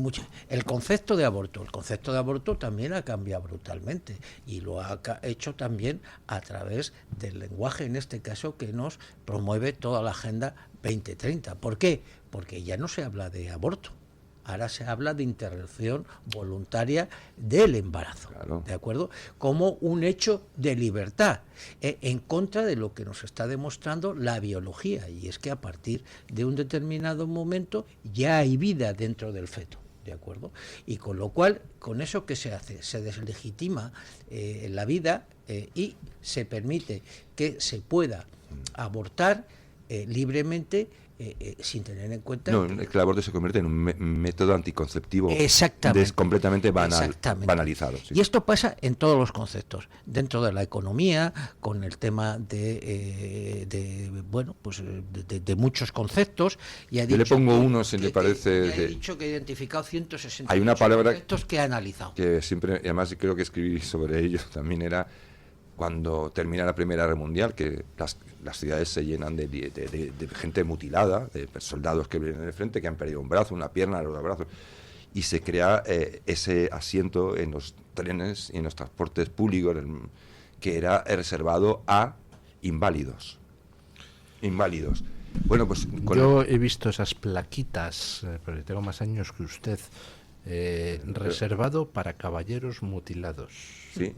El concepto de aborto también ha cambiado brutalmente y lo ha hecho también a través del lenguaje, en este caso, que nos promueve toda la Agenda 2030. ¿Por qué? Porque ya no se habla de aborto. Ahora se habla de interrupción voluntaria del embarazo, claro. ¿De acuerdo? Como un hecho de libertad, en contra de lo que nos está demostrando la biología, y es que a partir de un determinado momento ya hay vida dentro del feto, ¿de acuerdo? Y con lo cual, con eso que se hace, se deslegitima la vida y se permite que se pueda abortar libremente sin tener en cuenta... No, es que el aborto se convierte en un método anticonceptivo completamente Exactamente. banalizado. Sí. Y esto pasa en todos los conceptos, dentro de la economía, con el tema de muchos conceptos. Y yo le pongo uno, si le parece... He dicho que he identificado 160 hay una palabra conceptos que he analizado. Que siempre, y además creo que escribí sobre ello también, era cuando termina la Primera Guerra Mundial, que las ciudades se llenan de gente mutilada, de soldados que vienen de frente, que han perdido un brazo, una pierna, los brazos, y se crea ese asiento en los trenes y en los transportes públicos que era reservado a inválidos. Bueno, pues yo he visto esas plaquitas, porque tengo más años que usted, reservado para caballeros mutilados. Sí,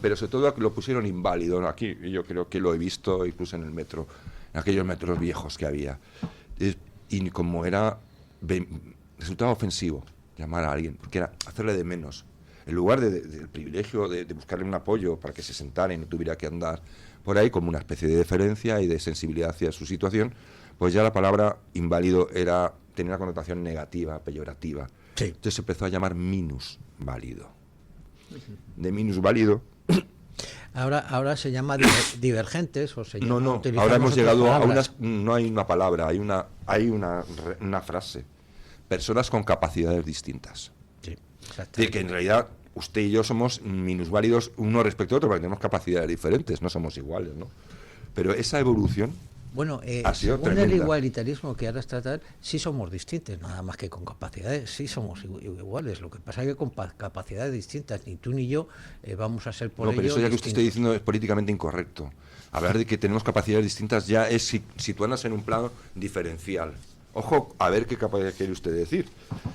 pero sobre todo lo pusieron inválido, ¿no? Aquí yo creo que lo he visto incluso en el metro, en aquellos metros viejos que había. Y como resultaba ofensivo llamar a alguien, porque era hacerle de menos. En lugar del privilegio de buscarle un apoyo para que se sentara y no tuviera que andar por ahí, como una especie de deferencia y de sensibilidad hacia su situación, pues ya la palabra inválido tenía una connotación negativa, peyorativa. Sí. Entonces se empezó a llamar minusválido. De minusválido. Ahora se llama divergentes o se llama, no, ahora hemos llegado a no hay una palabra, hay una frase. Personas con capacidades distintas. Sí, es decir, que en realidad usted y yo somos minusválidos uno respecto a otro, porque tenemos capacidades diferentes, no somos iguales, ¿no? Pero esa evolución ha sido según tremenda. El igualitarismo que ahora es tratar, sí somos distintos, nada más que con capacidades, sí somos iguales. Lo que pasa es que con capacidades distintas, ni tú ni yo vamos a ser por ello. No, pero eso ya que usted está distintos. diciendo es políticamente incorrecto. Hablar de que tenemos capacidades distintas ya es situarnos en un plano diferencial. Ojo, a ver qué capacidad quiere usted decir.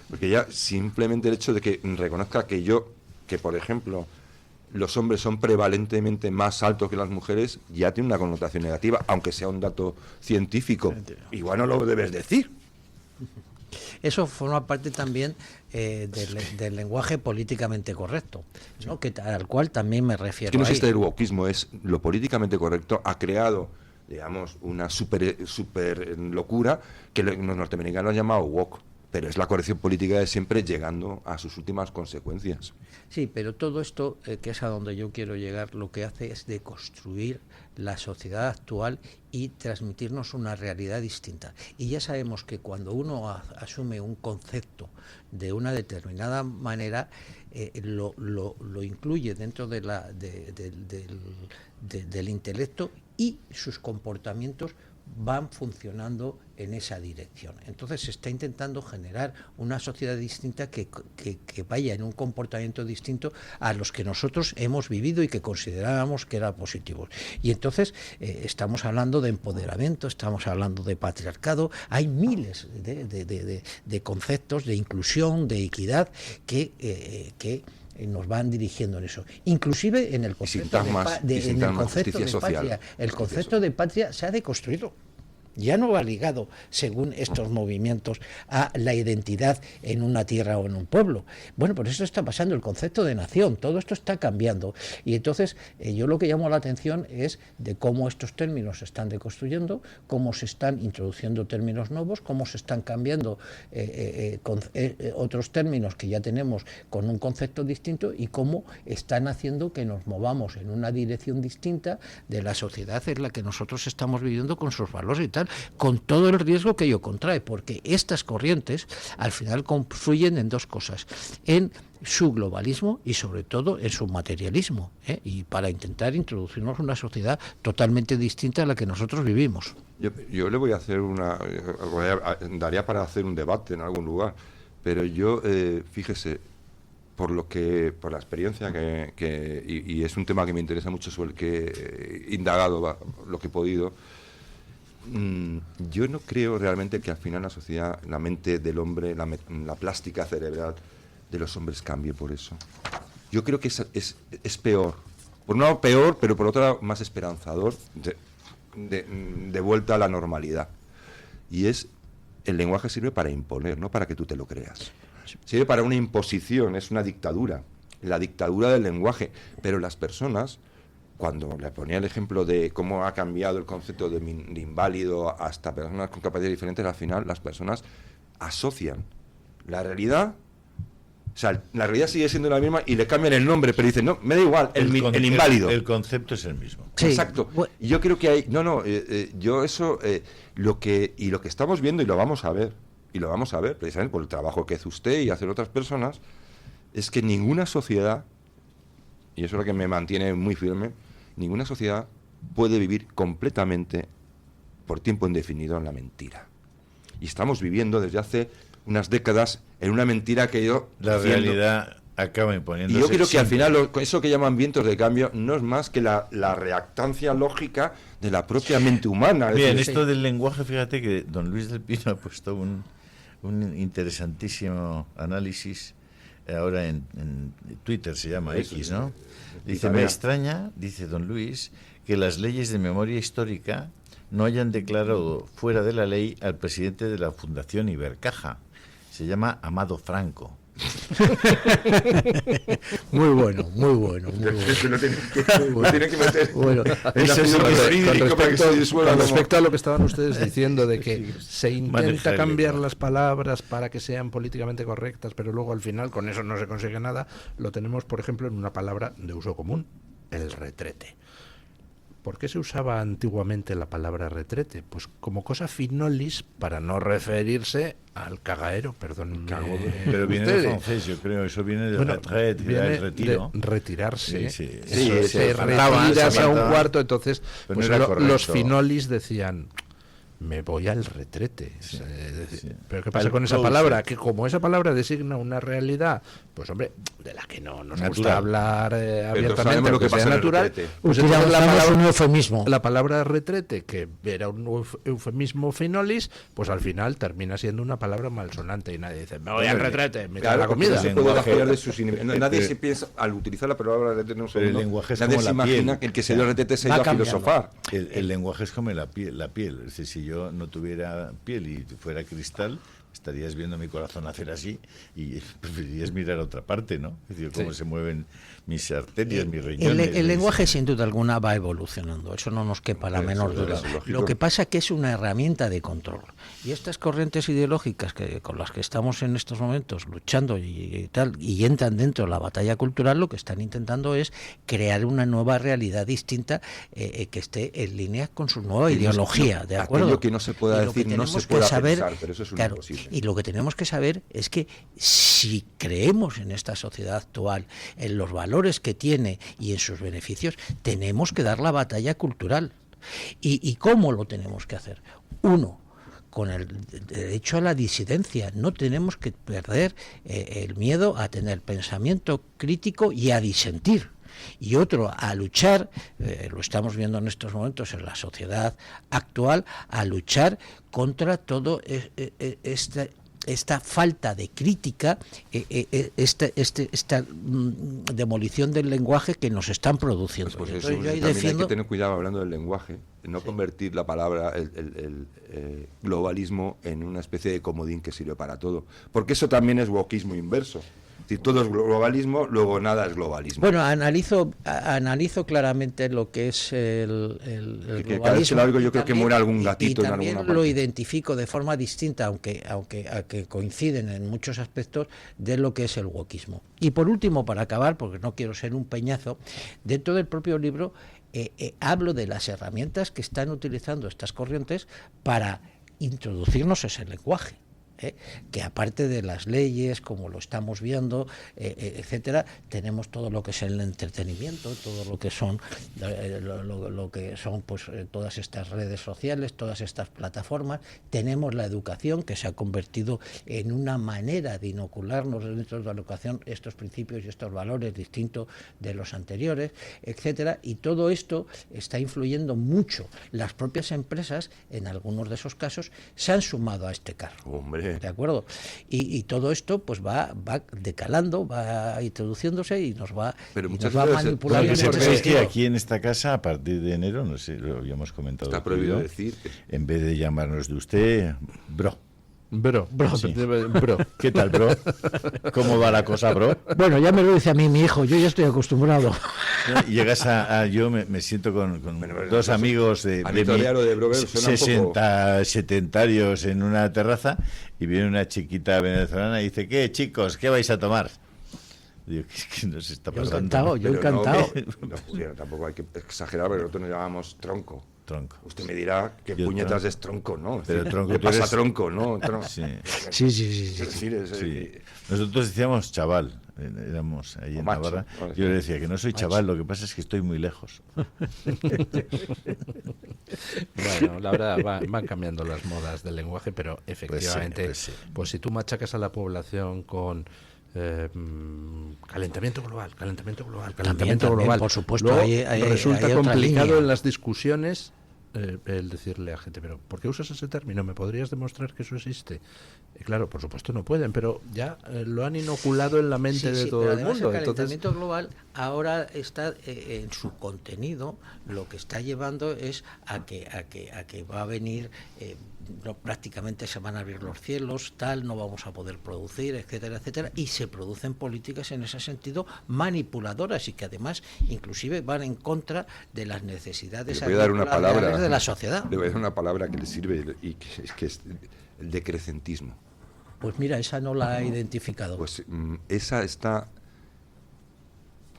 Porque ya simplemente el hecho de que reconozca que por ejemplo, los hombres son prevalentemente más altos que las mujeres, ya tiene una connotación negativa, aunque sea un dato científico. Igual no lo debes decir. Eso forma parte también del lenguaje políticamente correcto, ¿no? Al cual también me refiero. Es que no es el wokismo, es lo políticamente correcto, ha creado, digamos, una super locura que los norteamericanos han llamado woke. Pero es la corrección política de siempre, llegando a sus últimas consecuencias. Sí, pero todo esto, que es a donde yo quiero llegar, lo que hace es deconstruir la sociedad actual y transmitirnos una realidad distinta. Y ya sabemos que cuando uno asume un concepto de una determinada manera, lo incluye dentro del intelecto y sus comportamientos van funcionando en esa dirección. Entonces se está intentando generar una sociedad distinta que vaya en un comportamiento distinto a los que nosotros hemos vivido y que considerábamos que eran positivos. Y entonces estamos hablando de empoderamiento, estamos hablando de patriarcado, hay miles de conceptos de inclusión, de equidad que nos van dirigiendo en eso. Inclusive en el concepto de patria. El concepto de patria se ha deconstruido. Ya no va ligado, según estos movimientos, a la identidad en una tierra o en un pueblo. Bueno, pues eso está pasando, el concepto de nación, todo esto está cambiando. Y entonces yo lo que llamo la atención es de cómo estos términos se están deconstruyendo, cómo se están introduciendo términos nuevos, cómo se están cambiando otros términos que ya tenemos con un concepto distinto y cómo están haciendo que nos movamos en una dirección distinta de la sociedad en la que nosotros estamos viviendo con sus valores y tal, con todo el riesgo que ello contrae, porque estas corrientes al final confluyen en dos cosas: en su globalismo y sobre todo en su materialismo, y para intentar introducirnos una sociedad totalmente distinta a la que nosotros vivimos. Yo le voy a hacer daría para hacer un debate en algún lugar, pero yo, fíjese, por la experiencia y es un tema que me interesa mucho, sobre el que he indagado lo que he podido. Yo no creo realmente que al final la sociedad, la mente del hombre, la plástica cerebral de los hombres cambie por eso. Yo creo que es peor. Por un lado peor, pero por otro lado más esperanzador, de vuelta a la normalidad. Y el lenguaje sirve para imponer, no para que tú te lo creas. Sirve para una imposición, es una dictadura. La dictadura del lenguaje. Pero las personas cuando le ponía el ejemplo de cómo ha cambiado el concepto de inválido hasta personas con capacidades diferentes, al final las personas asocian la realidad, o sea, la realidad sigue siendo la misma y le cambian el nombre, pero dicen, no, me da igual, el inválido. El concepto es el mismo. Sí. Exacto. Y yo creo que hay, yo eso, lo que estamos viendo, y lo vamos a ver, precisamente por el trabajo que hace usted y hacer otras personas, es que ninguna sociedad, y eso es lo que me mantiene muy firme, ninguna sociedad puede vivir completamente por tiempo indefinido en la mentira. Y estamos viviendo desde hace unas décadas en una mentira que la realidad acaba imponiéndose. Y yo creo que al final eso que llaman vientos de cambio no es más que la reactancia lógica de la propia mente humana. Bien, esto del lenguaje, fíjate que don Luis del Pino ha puesto un interesantísimo análisis ahora en Twitter, se llama X, ¿no? Dice, me extraña, dice don Luis, que las leyes de memoria histórica no hayan declarado fuera de la ley al presidente de la Fundación Ibercaja. Se llama Amado Franco. Muy bueno. Con respecto a lo que estaban ustedes diciendo de que se intenta cambiar las palabras para que sean políticamente correctas, pero luego al final con eso no se consigue nada, lo tenemos, por ejemplo, en una palabra de uso común, el retrete. ¿Por qué se usaba antiguamente la palabra retrete? Pues como cosa finolis para no referirse al cagaero, perdón. Pero viene del francés, yo creo, eso viene de retraite, viene el retiro. De retirarse. Sí, se retiras a un cuarto, entonces pues los finolis decían, me voy al retrete. Pero ¿qué pasa con esa palabra? Que como esa palabra designa una realidad, pues hombre, de la que no nos gusta hablar abiertamente, lo que sea natural, pues entonces la palabra un eufemismo. La palabra retrete, que era un eufemismo finolis, pues al final termina siendo una palabra malsonante y nadie dice, me voy al retrete, me da la comida. No se puede vaciar de sus nadie se piensa, al utilizar la palabra retrete, el lenguaje es nadie como se imagina que el que se dio retrete se iba a filosofar. El lenguaje es como la piel, es decir, si yo no tuviera piel y fuera cristal, estarías viendo mi corazón hacer así y preferirías mirar a otra parte, ¿no? Es decir, cómo se mueven mis arterias, mis riñones. El lenguaje, sin duda alguna, va evolucionando, eso no nos quepa la menor duda. Lo que pasa es que es una herramienta de control. Y estas corrientes ideológicas con las que estamos en estos momentos luchando y tal, y entran dentro de la batalla cultural, lo que están intentando es crear una nueva realidad distinta que esté en línea con su nueva ideología, ¿de acuerdo? Aquello que no se pueda decir, no se pueda pensar, pero eso es imposible. Y lo que tenemos que saber es que si creemos en esta sociedad actual, en los valores que tiene y en sus beneficios, tenemos que dar la batalla cultural. ¿Y cómo lo tenemos que hacer? Uno, con el derecho a la disidencia. No tenemos que perder el miedo a tener pensamiento crítico y a disentir. Y otro, a luchar, lo estamos viendo en estos momentos en la sociedad actual, a luchar contra todo esta falta de crítica, esta demolición del lenguaje que nos están produciendo. Pues eso, también hay que tener cuidado hablando del lenguaje, no convertir la palabra, el globalismo, en una especie de comodín que sirve para todo, porque eso también es wokismo inverso. Si todo es globalismo, luego nada es globalismo. Bueno, analizo claramente lo que es el globalismo. Cada vez que lo oigo yo creo que muere algún gatito en alguna parte. Y también lo identifico de forma distinta, aunque coinciden en muchos aspectos, de lo que es el wokismo. Y por último, para acabar, porque no quiero ser un peñazo, dentro del propio libro hablo de las herramientas que están utilizando estas corrientes para introducirnos ese lenguaje. Que aparte de las leyes, como lo estamos viendo, etcétera, tenemos todo lo que es el entretenimiento, todo lo que son lo que son pues todas estas redes sociales, todas estas plataformas. Tenemos la educación, que se ha convertido en una manera de inocularnos dentro de la educación estos principios y estos valores distintos de los anteriores, etcétera, y todo esto está influyendo mucho. Las propias empresas, en algunos de esos casos, se han sumado a este carro. Hombre. ¿De acuerdo? Y todo esto pues va decalando, va introduciéndose y nos va manipulando. Lo que se ve es que aquí en esta casa, a partir de enero, no sé, lo habíamos comentado. Está prohibido decir. En vez de llamarnos de usted, bro. Bro. Sí. Bro. ¿Qué tal, bro? ¿Cómo va la cosa, bro? Bueno, ya me lo dice a mí mi hijo, yo ya estoy acostumbrado. Y llegas yo me siento con dos amigos de 60, 70 en una terraza y viene una chiquita venezolana y dice, ¿qué, chicos? ¿Qué vais a tomar? Digo, ¿qué nos está pasando? Yo encantado. No, tampoco hay que exagerar, porque nosotros nos llamamos tronco. Usted me dirá qué puñetas es tronco, ¿no? Pero tronco, ¿qué pasa tronco, no? Sí. Sí. Nosotros decíamos chaval, éramos ahí en Navarra. Yo le decía que no soy chaval, lo que pasa es que estoy muy lejos. Bueno, la verdad, van cambiando las modas del lenguaje, pero efectivamente, pues si tú machacas a la población con calentamiento global, También, por supuesto, luego resulta hay complicado en las discusiones el decirle a gente, pero ¿por qué usas ese término? ¿Me podrías demostrar que eso existe? Y claro, por supuesto no pueden, pero ya lo han inoculado en la mente de todo el mundo. El calentamiento global ahora está en su contenido, lo que está llevando es a que va a venir prácticamente se van a abrir los cielos, no vamos a poder producir, etcétera, etcétera, y se producen políticas en ese sentido manipuladoras y que además inclusive van en contra de las necesidades de la sociedad. Le voy a dar una palabra que le sirve y que es el decrecentismo. Pues mira, esa no la he identificado. Pues esa está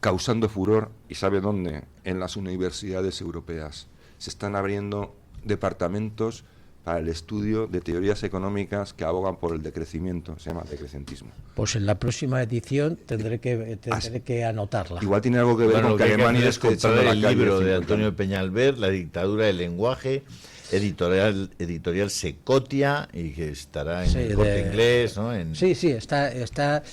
causando furor, ¿y sabe dónde? En las universidades europeas. Se están abriendo departamentos para el estudio de teorías económicas que abogan por el decrecimiento, se llama decrecentismo. Pues en la próxima edición tendré que anotarla. Igual tiene algo que ver con que Alemania es comprar el libro de Antonio Peñalver, La dictadura del lenguaje, editorial Secotia, y que estará en el Corte Inglés, ¿no? Está.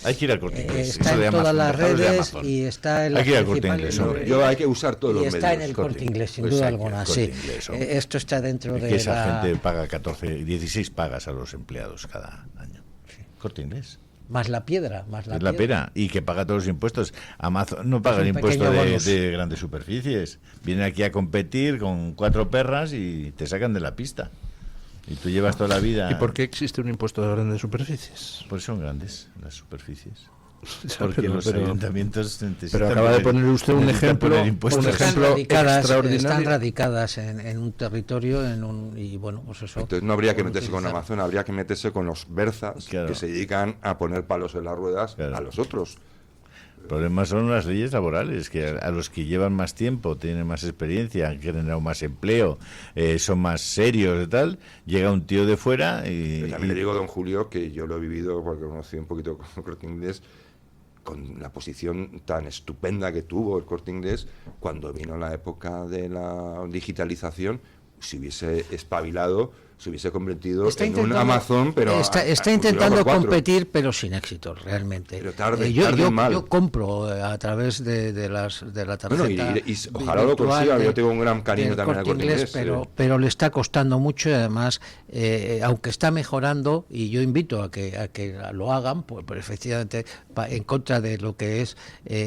Hay que ir al Corte Inglés. Está en todas las redes y está en las principales. Hay que usar todos los medios. Está en el Corte Inglés, sin duda alguna. Sí. Esto está dentro de esa gente paga 16 pagas a los empleados cada año. Sí. Corte Inglés. Más la piedra, la pera, y que paga todos los impuestos. Amazon no paga el impuesto de grandes superficies. Vienen aquí a competir con 4 perras y te sacan de la pista. Y tú llevas toda la vida. ¿Y por qué existe un impuesto de grandes superficies? Pues son grandes las superficies. Porque los ayuntamientos necesitan. Pero acaba de poner usted un ejemplo extraordinario. Están radicadas en un territorio, y bueno, pues eso. Entonces no habría que meterse con Amazon, habría que meterse con los berzas que se dedican a poner palos en las ruedas a los otros. El problema son las leyes laborales, que a los que llevan más tiempo, tienen más experiencia, han generado más empleo, son más serios y tal, llega un tío de fuera y... Pero también le digo, don Julio, que yo lo he vivido porque conocí un poquito con Corte Inglés, con la posición tan estupenda que tuvo el Corte Inglés cuando vino la época de la digitalización. Si hubiese espabilado, se hubiese convertido en un Amazon, pero está intentando competir, pero sin éxito, realmente. Pero tarde mal. Yo compro a través de la tarjeta. Bueno, y ojalá lo consiga. Yo tengo un gran cariño también al Corte Inglés, pero le está costando mucho, y además, aunque está mejorando, y yo invito a que lo hagan, pues efectivamente en contra de lo que es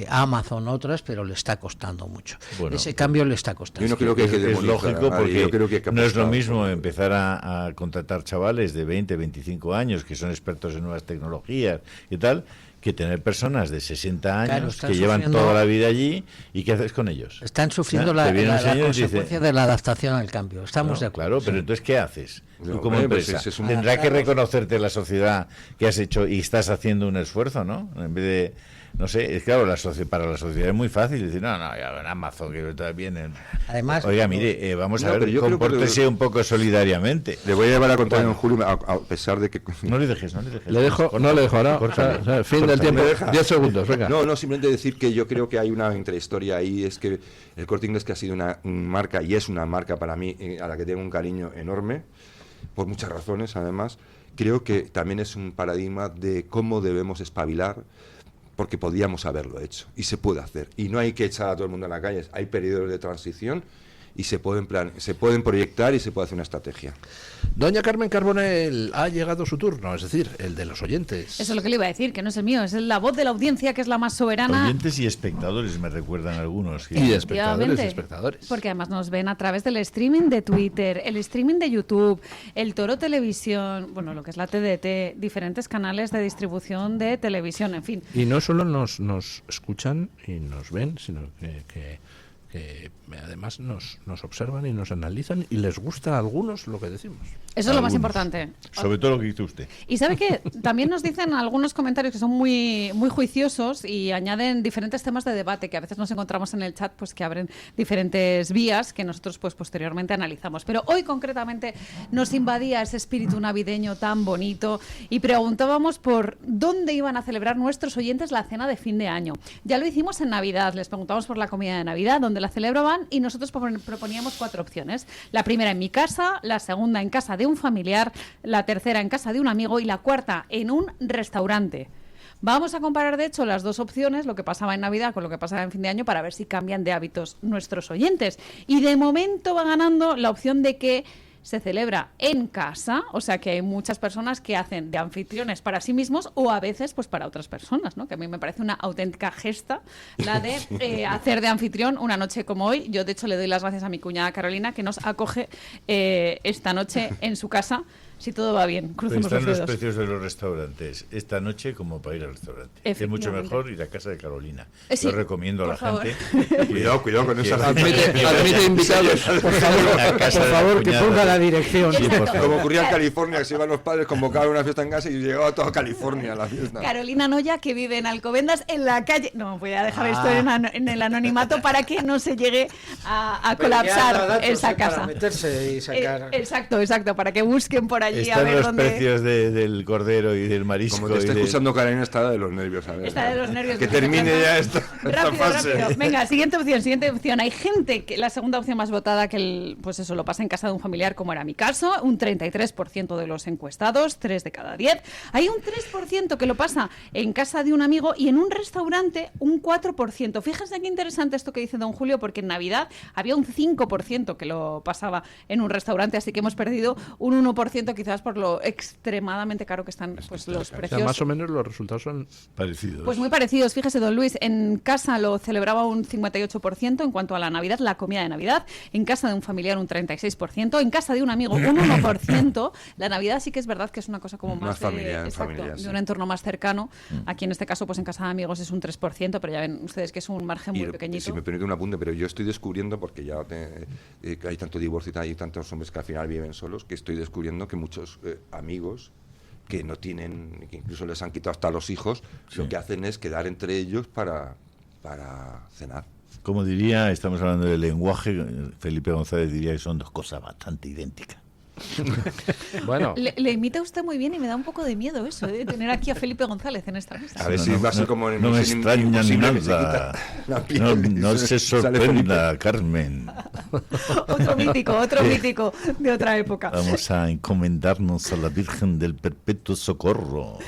Amazon, otras, pero le está costando mucho. Bueno, ese cambio le está costando. Yo no creo que es lógico, porque no es lo mismo empezar a contratar chavales de 20, 25 años que son expertos en nuevas tecnologías y tal, que tener personas de 60 años que llevan toda la vida allí. ¿Y qué haces con ellos? Están sufriendo la consecuencia de la adaptación al cambio. Estamos de acuerdo. Claro, pero entonces ¿qué haces? Tú como empresa tendrá que reconocerte la sociedad que has hecho y estás haciendo un esfuerzo, ¿no? En vez de... No sé, es claro, para la sociedad es muy fácil decir, no, ya en Amazon, que está bien. Además, oiga, mire, vamos a ver, compórtese un poco solidariamente. Le voy a llevar a contar a Julio, a pesar de que... No le dejes. No le dejo ahora. Fin del tiempo, 10 segundos, venga. No, simplemente decir que yo creo que hay una intrahistoria ahí, es que el Corte Inglés, que ha sido una marca, y es una marca para mí, a la que tengo un cariño enorme, por muchas razones, además, creo que también es un paradigma de cómo debemos espabilar, porque podíamos haberlo hecho y se puede hacer, y no hay que echar a todo el mundo a la calle. Hay periodos de transición y se pueden proyectar y se puede hacer una estrategia. Doña Carmen Carbonell, ha llegado su turno, es decir, el de los oyentes. Eso es lo que le iba a decir, que no es el mío, es la voz de la audiencia, que es la más soberana. Oyentes y espectadores, me recuerdan algunos. Y espectadores. Porque además nos ven a través del streaming de Twitter, el streaming de YouTube, el Toro Televisión, bueno, lo que es la TDT, diferentes canales de distribución de televisión, en fin. Y no solo nos escuchan y nos ven, sino que además nos observan y nos analizan y les gusta a algunos lo que decimos. Eso es lo más importante. Sobre todo lo que dice usted. Y sabe que también nos dicen algunos comentarios que son muy, muy juiciosos y añaden diferentes temas de debate que a veces nos encontramos en el chat, pues que abren diferentes vías que nosotros pues posteriormente analizamos. Pero hoy concretamente nos invadía ese espíritu navideño tan bonito y preguntábamos por dónde iban a celebrar nuestros oyentes la cena de fin de año. Ya lo hicimos en Navidad, les preguntamos por la comida de Navidad, dónde la celebraban, y nosotros proponíamos 4 opciones. La primera en mi casa, la segunda en casa de un familiar, la tercera en casa de un amigo y la cuarta en un restaurante. Vamos a comparar, de hecho, las 2 opciones, lo que pasaba en Navidad con lo que pasaba en fin de año, para ver si cambian de hábitos nuestros oyentes. Y de momento va ganando la opción de que se celebra en casa, o sea que hay muchas personas que hacen de anfitriones para sí mismos o a veces pues para otras personas, ¿no? Que a mí me parece una auténtica gesta la de hacer de anfitrión una noche como hoy. Yo de hecho le doy las gracias a mi cuñada Carolina, que nos acoge esta noche en su casa. Si todo va bien, crucemos los dedos. Están los precios de los restaurantes esta noche como para ir al restaurante. Es mucho mejor ir a casa de Carolina. Sí, yo recomiendo a la gente. Cuidado con esa admite invitados. Por favor, que ponga la dirección. Sí, como ocurría en California, que se iban los padres, convocaban una fiesta en casa y llegaba toda California a la fiesta. Carolina Noya, que vive en Alcobendas, en la calle. No, voy a dejar esto en el anonimato para que no se llegue a colapsar esa casa. Para meterse y sacar. Exacto, para que busquen por allí. Están los precios del cordero y del marisco. Como te está escuchando Carolina, está de los nervios. A ver, está de los nervios. Que termine ya esta fase. Rápido. Venga, siguiente opción. Hay gente que la segunda opción más votada que pues eso lo pasa en casa de un familiar, como era mi caso, un 33% de los encuestados, 3 de cada 10. Hay un 3% que lo pasa en casa de un amigo y en un restaurante un 4%. Fíjense qué interesante esto que dice don Julio, porque en Navidad había un 5% que lo pasaba en un restaurante, así que hemos perdido un 1% quizás por lo extremadamente caro que están pues los precios. O sea, más o menos los resultados son parecidos. Pues muy parecidos. Fíjese, don Luis, en casa lo celebraba un 58% en cuanto a la Navidad, la comida de Navidad. En casa de un familiar un 36%. En casa de un amigo un 1%. La Navidad sí que es verdad que es una cosa como más familiar, de un entorno más cercano. Aquí en este caso, pues en casa de amigos es un 3%, pero ya ven ustedes que es un margen muy pequeñito. Si me permite un apunte, pero yo estoy descubriendo, porque ya hay tanto divorcio y hay tantos hombres que al final viven solos, que estoy descubriendo que muchos amigos que no tienen, que incluso les han quitado hasta los hijos, lo que hacen es quedar entre ellos para cenar. Como diría, estamos hablando del lenguaje, Felipe González diría que son 2 cosas bastante idénticas. Bueno, le imita usted muy bien y me da un poco de miedo eso, de tener aquí a Felipe González en esta mesa. A ver si va a ser como en no me extraña nada. No se sorprenda, Carmen. Otro mítico de otra época. Vamos a encomendarnos a la Virgen del Perpetuo Socorro.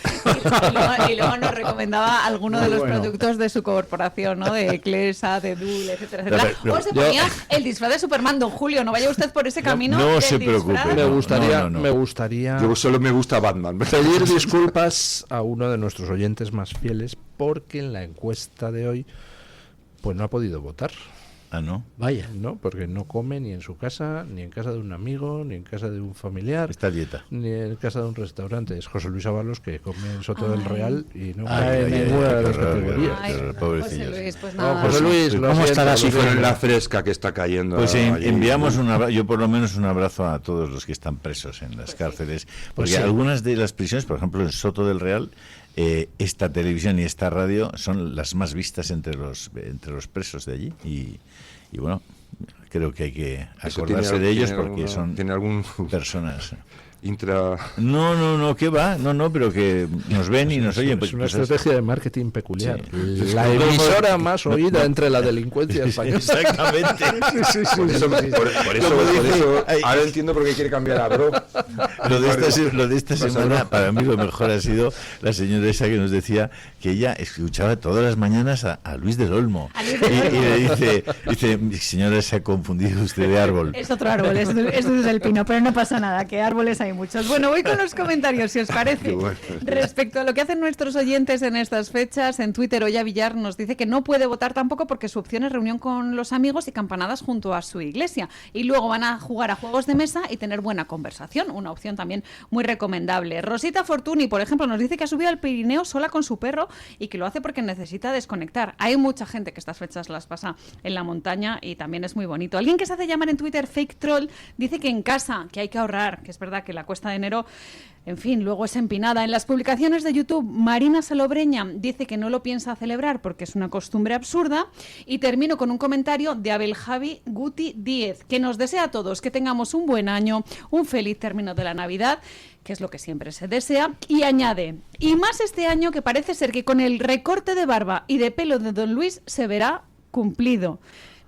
Y luego nos recomendaba alguno de los productos de su corporación, ¿no? De Eclesa, de Dule, etcétera. O se ponía el disfraz de Superman, don Julio. No vaya usted por ese camino. No se preocupe. Me gustaría. Yo solo me gusta Batman. Pedir disculpas a uno de nuestros oyentes más fieles, porque en la encuesta de hoy pues no ha podido votar. Ah, ¿no? Vaya. No, porque no come ni en su casa, ni en casa de un amigo, ni en casa de un familiar. Está a dieta. Ni en casa de un restaurante. Es José Luis Ábalos, que come en Soto del Real y no cae en ninguna de las categorías. Pobrecillo. José Luis, pues nada. José Luis, ¿cómo estará sufriendo la fresca que está cayendo? Pues enviamos yo por lo menos un abrazo a todos los que están presos en las cárceles. Porque algunas de las prisiones, por ejemplo en Soto del Real, esta televisión y esta radio son las más vistas entre los presos de allí y bueno, creo que hay que acordarse de ellos porque son personas. No, ¿qué va? No, pero que nos ven y nos oyen. Es una estrategia de marketing peculiar. Sí. La emisora más oída entre la delincuencia española. Exactamente. Por eso, ahora entiendo por qué quiere cambiar a Bro. Lo de esta semana, para mí lo mejor ha sido la señora esa que nos decía que ella escuchaba todas las mañanas a Luis del Olmo. Y le dice, señora, se ha confundido usted de árbol. Es otro árbol, es Luis del Pino, pero no pasa nada, que árboles hay muchos. Bueno, voy con los comentarios, si os parece. Bueno. Respecto a lo que hacen nuestros oyentes en estas fechas, en Twitter, Oya Villar nos dice que no puede votar tampoco porque su opción es reunión con los amigos y campanadas junto a su iglesia. Y luego van a jugar a juegos de mesa y tener buena conversación, una opción también muy recomendable. Rosita Fortuny, por ejemplo, nos dice que ha subido al Pirineo sola con su perro y que lo hace porque necesita desconectar. Hay mucha gente que estas fechas las pasa en la montaña y también es muy bonito. Alguien que se hace llamar en Twitter Fake Troll dice que en casa, que hay que ahorrar, que es verdad que la cuesta de enero, en fin, luego es empinada. En las publicaciones de YouTube, Marina Salobreña dice que no lo piensa celebrar porque es una costumbre absurda. Y termino con un comentario de Abel Javi Guti 10, que nos desea a todos que tengamos un buen año, un feliz término de la Navidad, que es lo que siempre se desea, y añade, y más este año que parece ser que con el recorte de barba y de pelo de Don Luis se verá cumplido.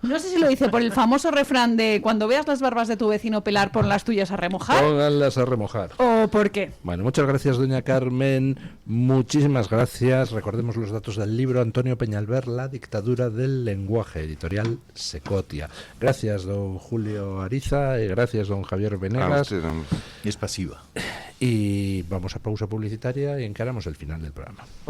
No sé si lo dice por el famoso refrán de cuando veas las barbas de tu vecino pelar, pon las tuyas a remojar. Pónganlas a remojar. ¿O por qué? Bueno, muchas gracias, doña Carmen. Muchísimas gracias. Recordemos los datos del libro Antonio Peñalver, La dictadura del lenguaje, editorial Secotia. Gracias, don Julio Ariza, y gracias, don Javier Venegas. Es pasiva. Y vamos a pausa publicitaria y encaramos el final del programa.